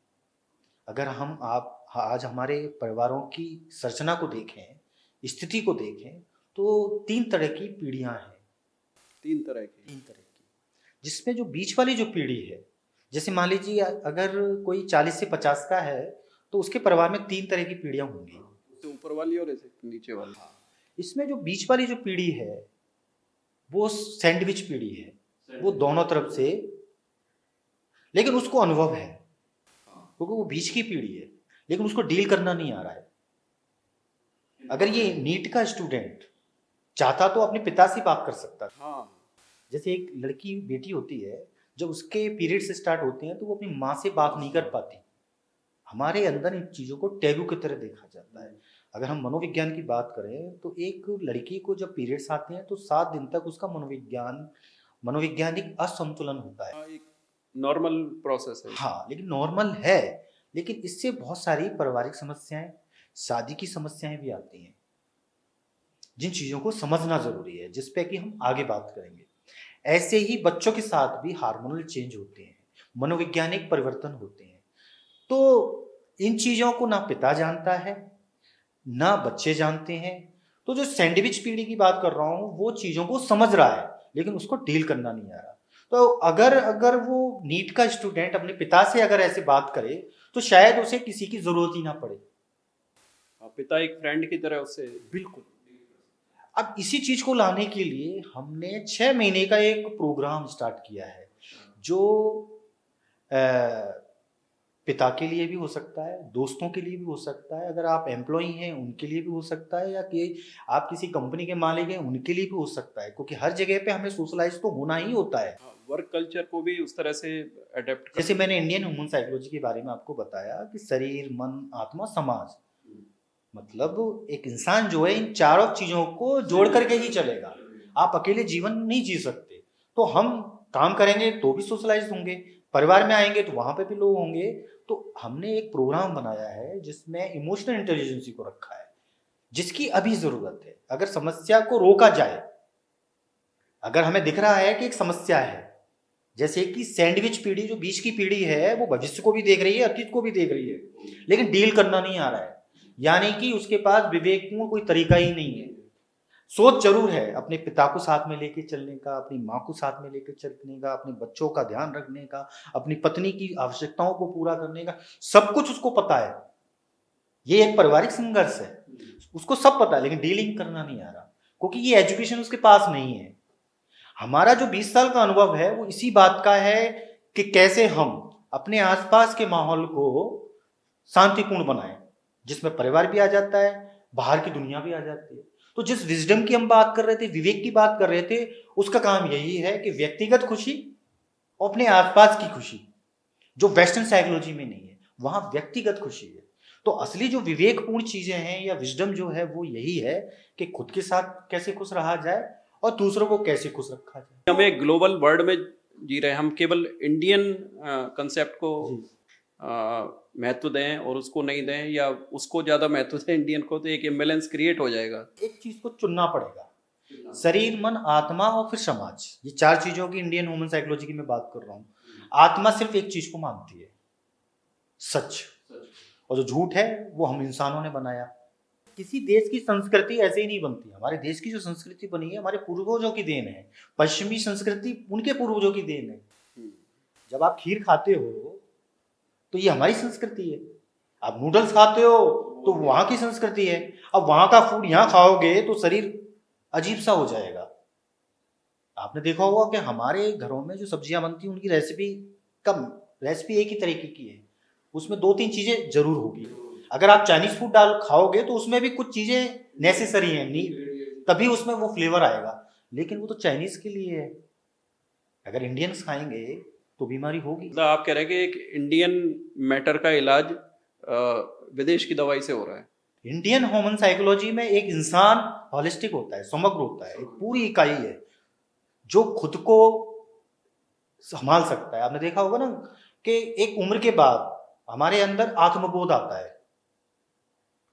अगर हम आप आज हमारे परिवारों की संरचना को देखें, स्थिति को देखें, तो 3 तरह की पीढ़ियां हैं। 3 तरह की। 3 तरह की, जिसमें जो बीच वाली जो पीढ़ी है, जैसे मान लीजिए अगर कोई 40 से 50 का है तो उसके परिवार में 3 तरह की पीढ़ियां होंगी, तो ऊपर वाली और ऐसे नीचे वाली। इसमें जो बीच वाली जो पीढ़ी है वो सैंडविच पीढ़ी है, वो दोनों तरफ से, लेकिन उसको अनुभव है क्योंकि वो बीच की पीढ़ी है, लेकिन उसको डील करना नहीं आ रहा है। अगर ये नीट का स्टूडेंट चाहता तो अपने पिता से बात कर सकता था। हाँ। जैसे एक लड़की बेटी होती है, जब उसके पीरियड्स स्टार्ट होते हैं तो वो अपनी माँ से बात नहीं कर पाती। हमारे अंदर इन चीज़ों को टैबू की तरह देखा जाता है। अगर हम मनोविज्ञान की बात करें तो एक लड़की को जब पीरियड्स आते हैं तो 7 दिन तक उसका मनोवैज्ञानिक असंतुलन होता है। एक नॉर्मल प्रोसेस है। हाँ, लेकिन नॉर्मल है, लेकिन इससे बहुत सारी पारिवारिक समस्याएं, शादी की समस्याएं भी आती हैं, जिन चीज़ों को समझना जरूरी है, जिस पे कि हम आगे बात करेंगे। ऐसे ही बच्चों के साथ भी हार्मोनल चेंज होते हैं, मनोवैज्ञानिक परिवर्तन होते हैं। तो इन चीज़ों को ना पिता जानता है ना बच्चे जानते हैं। तो जो सैंडविच पीढ़ी की बात कर रहा हूँ वो चीज़ों को समझ रहा है लेकिन उसको डील करना नहीं आ रहा। तो अगर वो नीट का स्टूडेंट अपने पिता से अगर ऐसे बात करे तो शायद उसे किसी की जरूरत ही ना पड़े। पिता एक फ्रेंड की तरह उससे। बिल्कुल। अब इसी चीज को लाने के लिए हमने 6 महीने का एक प्रोग्राम स्टार्ट किया है, जो पिता के लिए भी हो सकता है, दोस्तों के लिए भी हो सकता है, अगर आप एम्प्लॉय हैं उनके लिए भी हो सकता है, या कि आप किसी कंपनी के मालिक हैं उनके लिए भी हो सकता है, क्योंकि हर जगह पे हमें सोशलाइज तो होना ही होता है। वर्क कल्चर को भी उस तरह से अडेप्ट। जैसे मैंने इंडियन ह्यूमन साइकोलॉजी के बारे में आपको बताया कि शरीर, मन, आत्मा, समाज, मतलब एक इंसान जो है इन चारों चीजों को जोड़ करके ही चलेगा। आप अकेले जीवन नहीं जी सकते। तो हम काम करेंगे तो भी सोशलाइज होंगे, परिवार में आएंगे तो वहां पे भी लोग होंगे। तो हमने एक प्रोग्राम बनाया है जिसमें इमोशनल इंटेलिजेंसी को रखा है, जिसकी अभी जरूरत है। अगर समस्या को रोका जाए, अगर हमें दिख रहा है कि एक समस्या है, जैसे कि सैंडविच पीढ़ी जो बीच की पीढ़ी है वो भविष्य को भी देख रही है, अतीत को भी देख रही है, लेकिन डील करना नहीं आ रहा है, यानी कि उसके पास विवेकपूर्ण कोई तरीका ही नहीं है। सोच जरूर है अपने पिता को साथ में लेके चलने का, अपनी माँ को साथ में लेके चलने का, अपने बच्चों का ध्यान रखने का, अपनी पत्नी की आवश्यकताओं को पूरा करने का, सब कुछ उसको पता है। ये एक पारिवारिक संघर्ष है, उसको सब पता है, लेकिन डीलिंग करना नहीं आ रहा। क्योंकि ये एजुकेशन उसके पास नहीं है। हमारा जो 20 साल का अनुभव है वो इसी बात का है कि कैसे हम अपने आसपास के माहौल को शांतिपूर्ण बनाएं, जिसमें परिवार भी आ जाता है, बाहर की दुनिया भी आ जाती है। तो जिस विजडम की हम बात कर रहे थे, विवेक की बात कर रहे थे, उसका काम यही है कि व्यक्तिगत खुशी और अपने आसपास की खुशी, जो वेस्टर्न साइकोलॉजी में नहीं है, वहां व्यक्तिगत खुशी है। तो असली जो विवेकपूर्ण चीजें हैं या विजडम जो है वो यही है कि खुद के साथ कैसे खुश रहा जाए और दूसरों को कैसे खुश रखा जाए। हमें ग्लोबल वर्ल्ड में जी रहे हैं, हम केवल इंडियन कंसेप्ट को महत्व दें और उसको नहीं दें, या उसको ज्यादा महत्व दें इंडियन को, तो एक इम्बैलेंस क्रिएट हो जाएगा। एक चीज को चुनना पड़ेगा, शरीर, मन, आत्मा और फिर समाज। ये 4 चीजों की इंडियन ह्यूमन साइकोलॉजी की मैं बात कर रहा हूँ। आत्मा सिर्फ एक चीज को मानती है, सच, और जो झूठ है वो हम इंसानों ने बनाया। किसी देश की संस्कृति ऐसे ही नहीं बनती। हमारे देश की जो संस्कृति बनी है हमारे पूर्वजों की देन है, पश्चिमी संस्कृति उनके पूर्वजों की देन है। जब आप खीर खाते हो तो ये हमारी संस्कृति है, आप नूडल्स खाते हो तो वहां की संस्कृति है। अब वहां का फूड यहाँ खाओगे तो शरीर अजीब सा हो जाएगा। आपने देखा होगा कि हमारे घरों में जो सब्जियां बनती हैं उनकी रेसिपी एक ही तरीके की है, उसमें 2-3 चीजें जरूर होगी। अगर आप चाइनीज फूड डाल खाओगे तो उसमें भी कुछ चीजें नेसेसरी हैं, नहीं तभी उसमें वो फ्लेवर आएगा, लेकिन वो तो चाइनीज के लिए है। अगर इंडियंस खाएंगे तो बीमारी होगी। मतलब आप कह रहे हैं कि एक इंडियन मैटर का इलाज विदेश की दवाई से हो रहा है। इंडियन ह्यूमन साइकोलॉजी में एक इंसान हॉलिस्टिक होता है, समग्र होता है, एक पूरी इकाई है जो खुद को संभाल सकता है। आपने देखा होगा ना कि एक उम्र के बाद हमारे अंदर आत्मबोध आता है।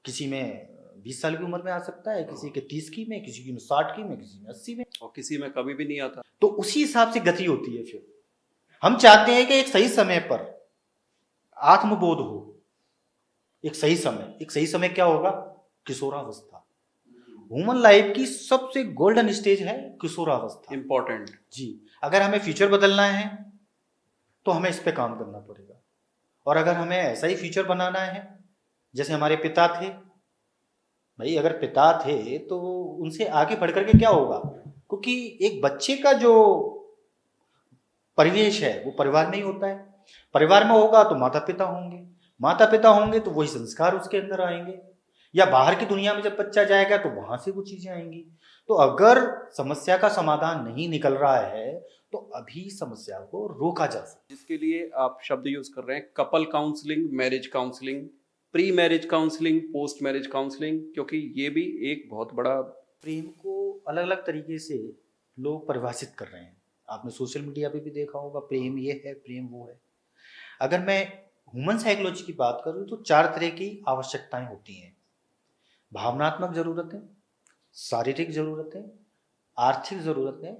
किसी में 20 साल की उम्र में आ सकता है, किसी के 30 की में, किसी की में 60 की में, किसी में 80 में, और किसी में कभी भी नहीं आता। तो उसी हिसाब से गति होती है। फिर हम चाहते हैं कि एक सही समय पर आत्मबोध हो। एक सही समय क्या होगा? किशोरावस्था। ह्यूमन लाइफ की सबसे गोल्डन स्टेज है किशोरावस्था। इंपॉर्टेंट जी, अगर हमें फ्यूचर बदलना है तो हमें इस पे काम करना पड़ेगा। और अगर हमें ऐसा ही फ्यूचर बनाना है जैसे हमारे पिता थे, भाई अगर पिता थे तो उनसे आगे बढ़ करके क्या होगा? क्योंकि एक बच्चे का जो परिवेश है वो परिवार में ही होता है। परिवार में होगा तो माता पिता होंगे तो वही संस्कार उसके अंदर आएंगे, या बाहर की दुनिया में जब बच्चा जाएगा तो वहां से वो चीजें आएंगी। तो अगर समस्या का समाधान नहीं निकल रहा है तो अभी समस्या को रोका जा सकता है। जिसके लिए आप शब्द यूज कर रहे हैं, couple counselling, marriage counselling, pre marriage counselling, post marriage counselling, क्योंकि ये भी एक बहुत बड़ा। प्रेम को अलग अलग तरीके से लोग परिभाषित कर रहे हैं। आपने सोशल मीडिया पे भी देखा होगा, प्रेम ये है, प्रेम वो है। अगर मैं ह्यूमन साइकोलॉजी की बात करूं तो 4 तरह की आवश्यकताएं होती हैं। भावनात्मक जरूरतें, शारीरिक जरूरतें, आर्थिक जरूरतें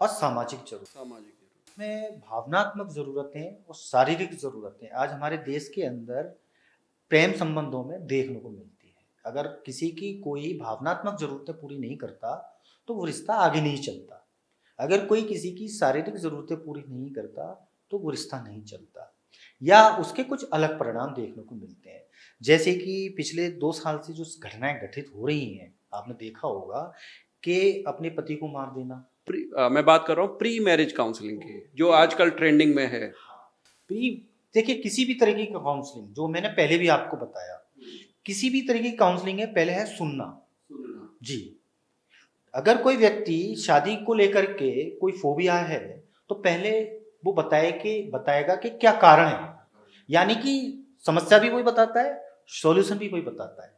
और सामाजिक जरूरतें। में भावनात्मक जरूरतें और शारीरिक जरूरतें आज हमारे देश के अंदर प्रेम संबंधों में देखने को मिलती है। अगर किसी की कोई भावनात्मक जरूरतें पूरी नहीं करता तो वो रिश्ता आगे नहीं चलता। अगर कोई किसी की शारीरिक जरूरतें पूरी नहीं करता तो वो रिश्ता नहीं चलता, या उसके कुछ अलग परिणाम देखने को मिलते हैं। जैसे कि पिछले 2 साल से जो घटनाएं घटित हो रही हैं, आपने देखा होगा कि अपने पति को मार देना। मैं बात कर रहा हूँ प्री मैरिज काउंसलिंग की, जो आजकल ट्रेंडिंग में है। देखिए, किसी भी तरीके का काउंसलिंग, जो मैंने पहले भी आपको बताया, किसी भी तरीके की काउंसलिंग है, पहले है सुनना। जी, अगर कोई व्यक्ति शादी को लेकर के कोई फोबिया है तो पहले वो बताएगा कि क्या कारण है, यानी कि समस्या भी वही बताता है, सॉल्यूशन भी वही बताता है।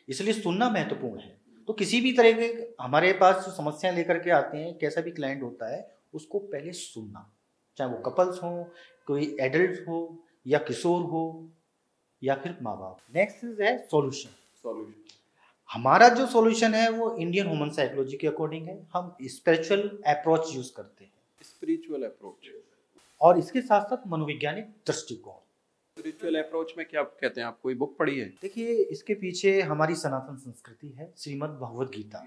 इसलिए सुनना महत्वपूर्ण है। तो किसी भी तरह के हमारे पास जो समस्याएं लेकर के आते हैं, कैसा भी क्लाइंट होता है, उसको पहले सुनना, चाहे वो कपल्स हो, कोई एडल्ट हो, या किशोर हो, या फिर माँ बाप। नेक्स्ट है सॉल्यूशन। हमारा जो सॉल्यूशन है वो इंडियन ह्यूमन साइकोलॉजी के अकॉर्डिंग है। हम स्पिरिचुअल अप्रोच यूज करते हैं, स्पिरिचुअल अप्रोच, और इसके साथ साथ मनोवैज्ञानिक दृष्टिकोण। स्पिरिचुअल अप्रोच में क्या कहते हैं? आप कोई बुक पढ़ी है? देखिए, इसके पीछे हमारी सनातन संस्कृति है, श्रीमद् भगवद गीता,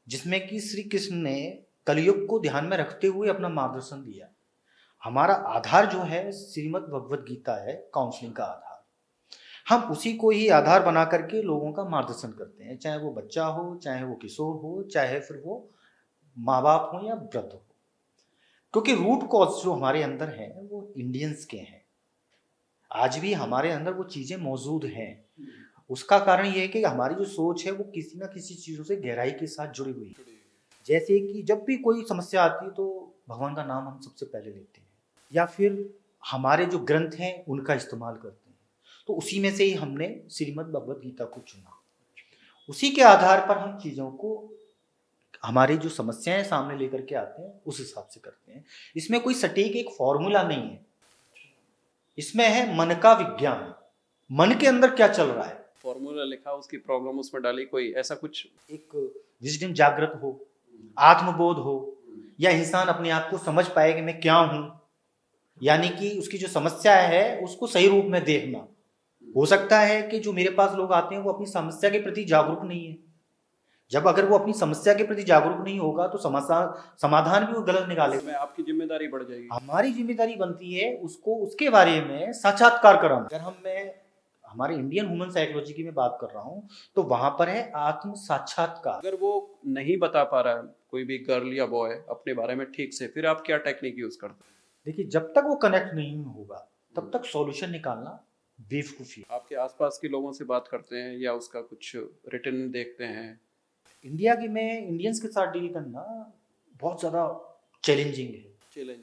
जिसमें कि श्री कृष्ण ने कलयुग को ध्यान में रखते हुए अपना मार्गदर्शन दिया। हमारा आधार जो है श्रीमद् भगवद गीता है, काउंसलिंग का आधार। हम उसी को ही आधार बना करके लोगों का मार्गदर्शन करते हैं, चाहे वो बच्चा हो, चाहे वो किशोर हो, चाहे फिर वो माँ बाप हो या वृद्ध हो। क्योंकि रूट कॉज जो हमारे अंदर है वो इंडियंस के हैं, आज भी हमारे अंदर वो चीज़ें मौजूद हैं। उसका कारण ये है कि हमारी जो सोच है वो किसी ना किसी चीज़ों से गहराई के साथ जुड़ी हुई है। जैसे कि जब भी कोई समस्या आती है तो भगवान का नाम हम सबसे पहले लेते हैं, या फिर हमारे जो ग्रंथ हैं उनका इस्तेमाल करते हैं। तो उसी में से ही हमने श्रीमद् भगवद गीता को चुना। उसी के आधार पर हम चीज़ों को, हमारी जो समस्याएं सामने लेकर के आते हैं उस हिसाब से करते हैं। इसमें कोई सटीक एक फॉर्मूला नहीं है, इसमें है मन का विज्ञान, मन के अंदर क्या चल रहा है। फॉर्मूला लिखा, उसकी प्रॉब्लम उसमें डाली, कोई ऐसा कुछ एक विजडम जागृत हो, आत्मबोध हो, या इंसान अपने आप को समझ पाए कि मैं क्या हूं, यानी कि उसकी जो समस्या है उसको सही रूप में देखना। हो सकता है कि जो मेरे पास लोग आते हैं वो अपनी समस्या के प्रति जागरूक नहीं है। जब अगर वो अपनी समस्या के प्रति जागरूक नहीं होगा तो समाधान भी वो गलत निकालेगा। इसमें आपकी जिम्मेदारी बढ़ जाएगी। हमारी जिम्मेदारी बनती है उसको उसके बारे में साक्षात्कार कराना। अगर मैं हमारे इंडियन ह्यूमन साइकोलॉजी की मैं बात कर रहा हूँ तो वहां पर है आत्म साक्षात्कार। अगर वो नहीं बता पा रहा है कोई भी गर्ल या बॉय अपने बारे में ठीक से, फिर आप क्या टेक्निक यूज करते हैं? देखिए, जब तक वो कनेक्ट नहीं होगा तब तक सॉल्यूशन निकालना बेवकूफ़ी। आपके आसपास के लोगों से बात करते हैं या उसका कुछ रिटर्न देखते हैं? इंडिया की में इंडियंस के साथ डील करना बहुत ज़्यादा चैलेंजिंग है,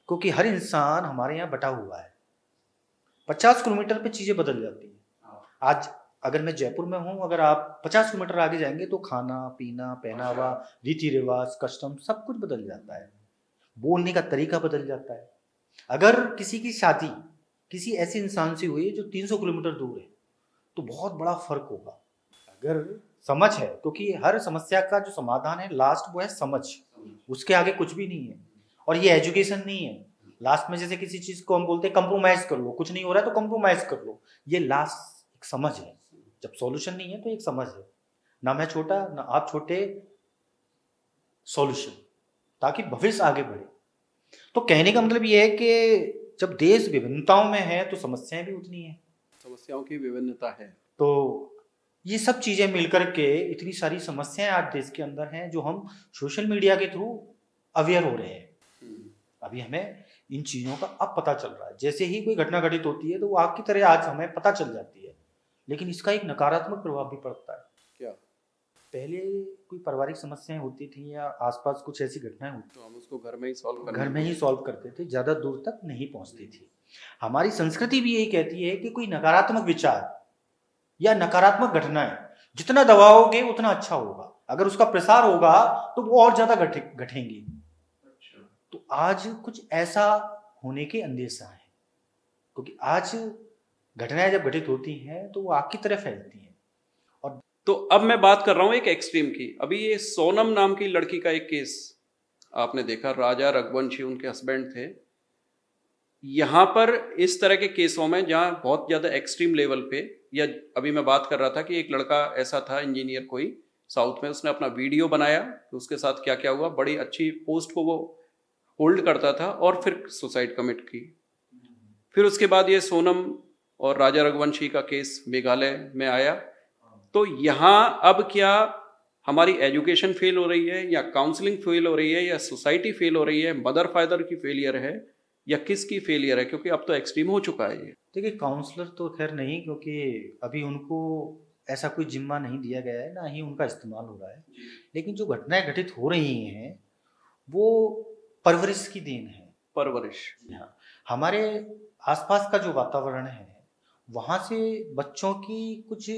क्योंकि हर इंसान हमारे यहाँ बटा हुआ है। 50 किलोमीटर पे चीज़ें बदल जाती हैं। आज अगर मैं जयपुर में हूँ, अगर आप 50 किलोमीटर आगे जाएंगे तो खाना पीना, पहनावा, रीति रिवाज, कस्टम सब कुछ बदल जाता है, बोलने का तरीका बदल जाता है। अगर किसी की शादी किसी ऐसे इंसान से हुई है जो 300 किलोमीटर दूर है तो बहुत बड़ा फर्क होगा। अगर समझ है, क्योंकि हर समस्या का जो समाधान है लास्ट वो है समझ, उसके आगे कुछ भी नहीं है। और ये एजुकेशन नहीं है, लास्ट में जैसे किसी चीज को हम बोलते हैं कंप्रोमाइज कर लो, कुछ नहीं हो रहा है तो कंप्रोमाइज कर लो, ये लास्ट एक समझ है। जब सॉल्यूशन नहीं है तो एक समझ है, ना मैं छोटा ना आप छोटे, सॉल्यूशन, ताकि भविष्य आगे बढ़े। तो कहने का मतलब ये है कि जब देश विभिन्नताओं में है तो समस्याएं भी उतनी है, समस्याओं की विभिन्नता है। तो ये सब चीजें मिलकर के इतनी सारी समस्याएं आज देश के अंदर हैं जो हम सोशल मीडिया के थ्रू अवेयर हो रहे हैं। अभी हमें इन चीजों का अब पता चल रहा है। जैसे ही कोई घटना घटित होती है तो वो आग की तरह आज हमें पता चल जाती है, लेकिन इसका एक नकारात्मक प्रभाव भी पड़ता है। क्या? पहले कोई पारिवारिक समस्याएं होती थी या आसपास कुछ ऐसी घटनाएं होती तो हम उसको घर में ही सॉल्व करते थे, ज्यादा दूर तक नहीं पहुंचती थी। हमारी संस्कृति भी यही कहती है कि कोई नकारात्मक विचार या नकारात्मक घटनाएं जितना दबाओगे उतना अच्छा होगा, अगर उसका प्रसार होगा तो वो और ज्यादा घटेंगी। तो आज कुछ ऐसा होने के अंदेशा है, क्योंकि आज घटनाएं जब घटित होती हैं तो वो आग की तरह फैलती हैं। और तो अब मैं बात कर रहा हूं एक एक्सट्रीम की। अभी ये सोनम नाम की लड़की का एक केस आपने देखा, राजा रघुवंशी उनके हस्बैंड थे। यहां पर इस तरह के केसों में जहां बहुत ज्यादा एक्सट्रीम लेवल पे, या अभी मैं बात कर रहा था कि एक लड़का ऐसा था इंजीनियर कोई साउथ में, उसने अपना वीडियो बनाया कि उसके साथ क्या क्या हुआ, बड़ी अच्छी पोस्ट को वो होल्ड करता था और फिर सुसाइड कमिट की। फिर उसके बाद ये सोनम और राजा रघुवंशी का केस मेघालय में आया। तो यहाँ अब क्या हमारी एजुकेशन फेल हो रही है, या काउंसलिंग फेल हो रही है, या सोसाइटी फेल हो रही है, मदर फादर की फेलियर है, या किसकी फेलियर है? क्योंकि अब तो एक्सट्रीम हो चुका है ये। देखिए, काउंसलर तो खैर नहीं, क्योंकि अभी उनको ऐसा कोई जिम्मा नहीं दिया गया है, ना ही उनका इस्तेमाल हो रहा है। लेकिन जो घटनाएं घटित हो रही हैं वो परवरिश की देन है। परवरिश, हाँ, हमारे आसपास का जो वातावरण है वहाँ से बच्चों की कुछ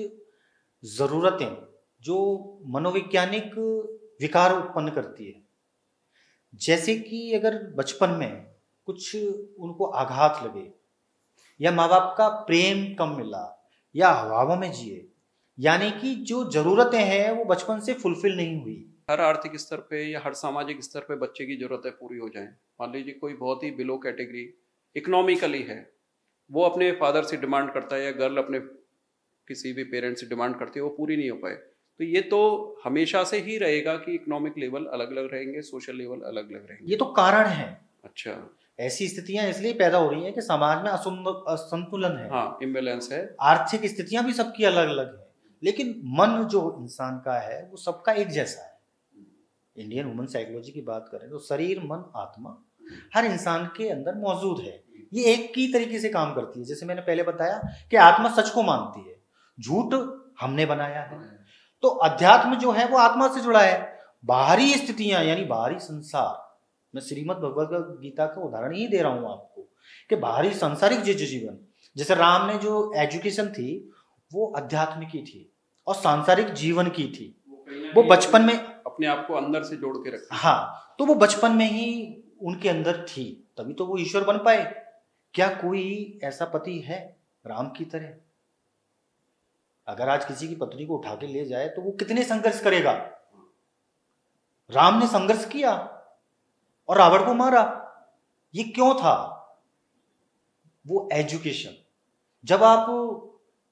ज़रूरतें जो मनोवैज्ञानिक विकार उत्पन्न करती है, जैसे कि अगर बचपन में कुछ उनको आघात लगे, या माँ बाप का प्रेम कम मिला, या हवाओं में जिए, यानी कि जो ज़रूरतें हैं वो बचपन से फुलफिल नहीं हुई। हर आर्थिक स्तर पे या हर सामाजिक स्तर पे बच्चे की जरूरतें पूरी हो जाएं। मान लीजिए कोई बहुत ही बिलो कैटेगरी इकोनॉमिकली है, वो अपने फादर से डिमांड करता है, या गर्ल अपने किसी भी पेरेंट से डिमांड करती है, वो पूरी नहीं हो पाए, तो ये तो हमेशा से ही रहेगा कि इकोनॉमिक लेवल अलग अलग रहेंगे, सोशल लेवल अलग अलग रहेंगे। ये तो कारण है। अच्छा। ऐसी स्थितियां इसलिए पैदा हो रही हैं कि समाज में असंतुलन है। हाँ, इम्बैलेंस है। आर्थिक स्थितियां भी सबकी अलग अलग है, लेकिन मन जो इंसान का है वो सबका एक जैसा है। इंडियन ह्यूमन साइकोलॉजी की बात करें तो शरीर, मन, आत्मा हर इंसान के अंदर मौजूद है। ये एक ही तरीके से काम करती है। जैसे मैंने पहले बताया कि आत्मा सच को मानती है, झूठ हमने बनाया है। तो अध्यात्म जो है वो आत्मा से जुड़ा है। बाहरी स्थितियां यानी बाहरी संसार, मैं श्रीमद् भगवद गीता का उदाहरण ही दे रहा हूं आपको कि बाहरी सांसारिक जीवन, जैसे राम ने जो एजुकेशन थी वो अध्यात्म की थी और सांसारिक जीवन की थी। वो बचपन में अपने आप को अंदर से जोड़ के रखते। हाँ, तो वो बचपन में ही उनके अंदर थी, तभी तो वो ईश्वर बन पाए। क्या कोई ऐसा पति है राम की तरह? अगर आज किसी की पत्नी को उठा के ले जाए तो वो कितने संघर्ष करेगा। राम ने संघर्ष किया और रावण को मारा। ये क्यों था? वो एजुकेशन। जब आप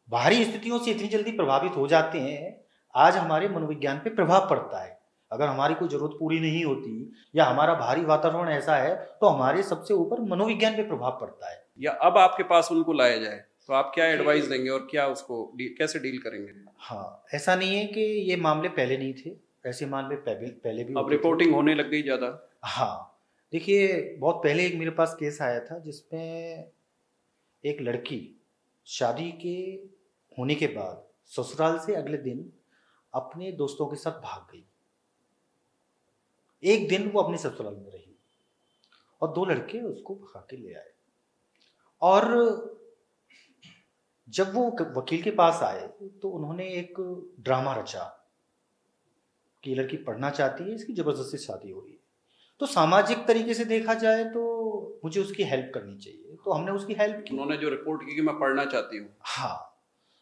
बाहरी स्थितियों से इतनी जल्दी प्रभावित हो जाते हैं, आज हमारे मनोविज्ञान पे प्रभाव पड़ता है। अगर हमारी कोई जरूरत पूरी नहीं होती या हमारा बाहरी वातावरण ऐसा है तो हमारे सबसे ऊपर मनोविज्ञान पे प्रभाव पड़ता है। या अब आपके पास उनको लाया जाए तो आप क्या एडवाइस देंगे और क्या उसको कैसे डील करेंगे? हाँ, ऐसा नहीं है कि ये मामले पहले नहीं थे, ऐसे मामले पहले भी अब होते थे। रिपोर्टिंग होने लग गई ज्यादा। हाँ, देखिए बहुत पहले एक मेरे पास केस आया था जिसमें एक लड़की शादी के होने के बाद ससुराल से अगले दिन अपने दोस्तों के साथ भाग गई। एक दिन वो अपने ससुराल में रही और 2 लड़के उसको भगा के ले आए। और जब वो वकील के पास आए तो उन्होंने एक ड्रामा रचा कि ये लड़की पढ़ना चाहती है, इसकी जबरदस्ती शादी हो रही है। तो सामाजिक तरीके से देखा जाए तो मुझे उसकी हेल्प करनी चाहिए, तो हमने उसकी हेल्प की। उन्होंने जो रिपोर्ट की कि मैं पढ़ना चाहती हूँ, हाँ,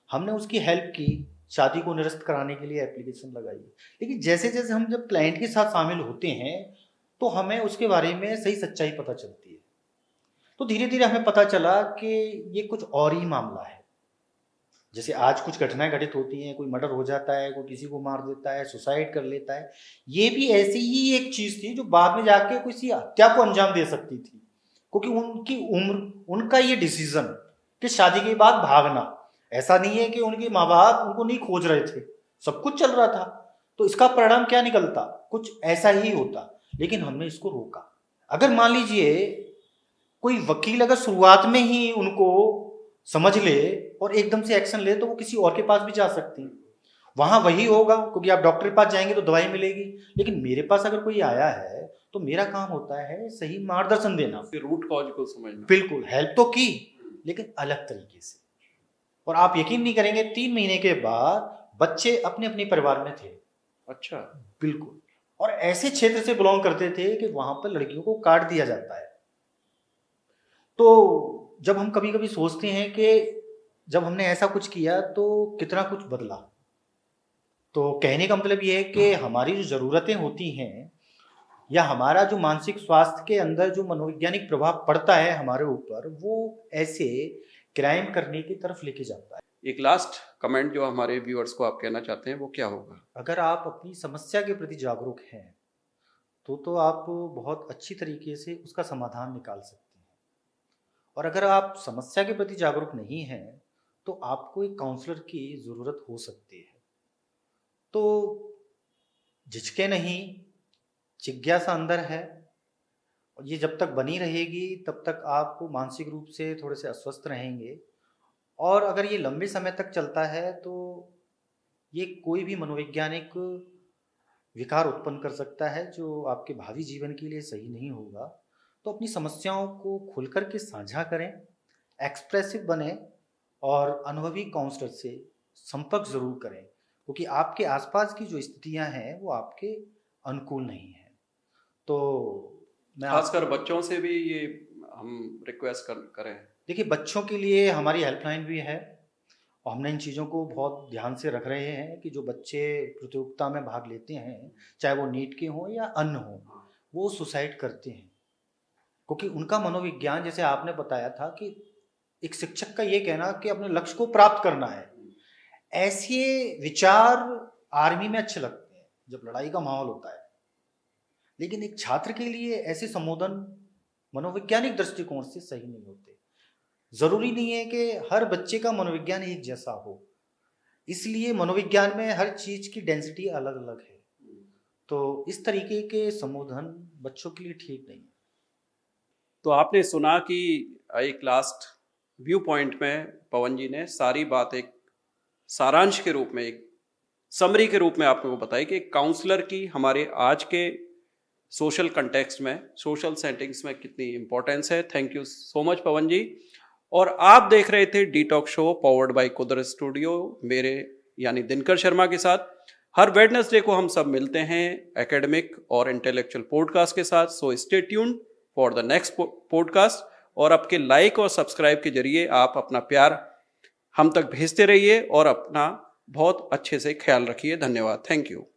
हमने उसकी हेल्प की, शादी को निरस्त कराने के लिए एप्लीकेशन लगाई। लेकिन जैसे जैसे हम जब क्लाइंट के साथ शामिल होते हैं तो हमें उसके बारे में सही सच्चाई पता चलती है। तो धीरे धीरे हमें पता चला कि ये कुछ और ही मामला है। जैसे आज कुछ घटनाएं घटित होती हैं, कोई मर्डर हो जाता है, कोई किसी को मार देता है, सुसाइड कर लेता है। ये भी ऐसी ही एक चीज थी जो बाद में जाके किसी हत्या को अंजाम दे सकती थी, क्योंकि उनकी उम्र, उनका ये डिसीजन कि शादी के बाद भागना, ऐसा नहीं है कि उनके माँ बाप उनको नहीं खोज रहे थे, सब कुछ चल रहा था। तो इसका परिणाम क्या निकलता? कुछ ऐसा ही होता, लेकिन हमने इसको रोका। अगर मान लीजिए कोई वकील अगर शुरुआत में ही उनको समझ ले और एकदम से एक्शन ले तो वो किसी और के पास भी जा सकती हैं। वहां वही होगा, क्योंकि आप डॉक्टर के पास जाएंगे तो दवाई मिलेगी, लेकिन मेरे पास अगर कोई आया है तो मेरा काम होता है सही मार्गदर्शन देना, रूट कॉज को समझना। बिल्कुल, हेल्प तो की लेकिन अलग तरीके से। और आप यकीन नहीं करेंगे, 3 महीने के बाद बच्चे अपने अपने परिवार में थे। अच्छा। बिल्कुल। और ऐसे क्षेत्र से बिलोंग करते थे कि वहां पर लड़कियों को काट दिया जाता है। तो जब हम कभी कभी सोचते हैं कि जब हमने ऐसा कुछ किया तो कितना कुछ बदला, तो कहने का मतलब ये है कि हमारी जो ज़रूरतें होती हैं या हमारा जो मानसिक स्वास्थ्य के अंदर जो मनोवैज्ञानिक प्रभाव पड़ता है हमारे ऊपर, वो ऐसे क्राइम करने की तरफ लेके जाता है। एक लास्ट कमेंट जो हमारे व्यूअर्स को आप कहना चाहते हैं वो क्या होगा? अगर आप अपनी समस्या के प्रति जागरूक हैं तो आप बहुत अच्छी तरीके से उसका समाधान निकाल सकते हैं। और अगर आप समस्या के प्रति जागरूक नहीं हैं तो आपको एक काउंसलर की ज़रूरत हो सकती है। तो झिझके नहीं, जिज्ञासा अंदर है, और ये जब तक बनी रहेगी तब तक आप मानसिक रूप से थोड़े से अस्वस्थ रहेंगे। और अगर ये लंबे समय तक चलता है तो ये कोई भी मनोवैज्ञानिक विकार उत्पन्न कर सकता है जो आपके भावी जीवन के लिए सही नहीं होगा। तो अपनी समस्याओं को खुलकर के साझा करें, एक्सप्रेसिव बने और अनुभवी काउंसलर से संपर्क जरूर करें, क्योंकि आपके आसपास की जो स्थितियां हैं वो आपके अनुकूल नहीं है। तो मैं खासकर बच्चों से भी ये हम रिक्वेस्ट करें। देखिए, बच्चों के लिए हमारी हेल्पलाइन भी है और हमने इन चीज़ों को बहुत ध्यान से रख रहे हैं कि जो बच्चे प्रतियोगिता में भाग लेते हैं, चाहे वो नीट के हों या अन्य हों, वो सुसाइड करते हैं, क्योंकि उनका मनोविज्ञान, जैसे आपने बताया था कि एक शिक्षक का ये कहना कि अपने लक्ष्य को प्राप्त करना है, ऐसे विचार आर्मी में अच्छे लगते हैं जब लड़ाई का माहौल होता है, लेकिन एक छात्र के लिए ऐसे संबोधन मनोवैज्ञानिक दृष्टिकोण से सही नहीं होते। जरूरी नहीं है कि हर बच्चे का मनोविज्ञान एक जैसा हो, इसलिए मनोविज्ञान में हर चीज की डेंसिटी अलग अलग है। तो इस तरीके के संबोधन बच्चों के लिए ठीक नहीं है। तो आपने सुना कि एक लास्ट व्यू पॉइंट में पवन जी ने सारी बात एक सारांश के रूप में, एक समरी के रूप में आपको बताई कि काउंसलर की हमारे आज के सोशल कंटेक्स्ट में, सोशल सेटिंग्स में कितनी इंपॉर्टेंस है। थैंक यू सो मच पवन जी। और आप देख रहे थे D talk show powered by कुदरत स्टूडियो, मेरे यानी दिनकर शर्मा के साथ। हर वेडनेसडे को हम सब मिलते हैं एकेडमिक और इंटेलेक्चुअल पॉडकास्ट के साथ। So stay tuned for the next podcast. और आपके लाइक और सब्सक्राइब के जरिए आप अपना प्यार हम तक भेजते रहिए और अपना बहुत अच्छे से ख्याल रखिए। धन्यवाद। Thank you.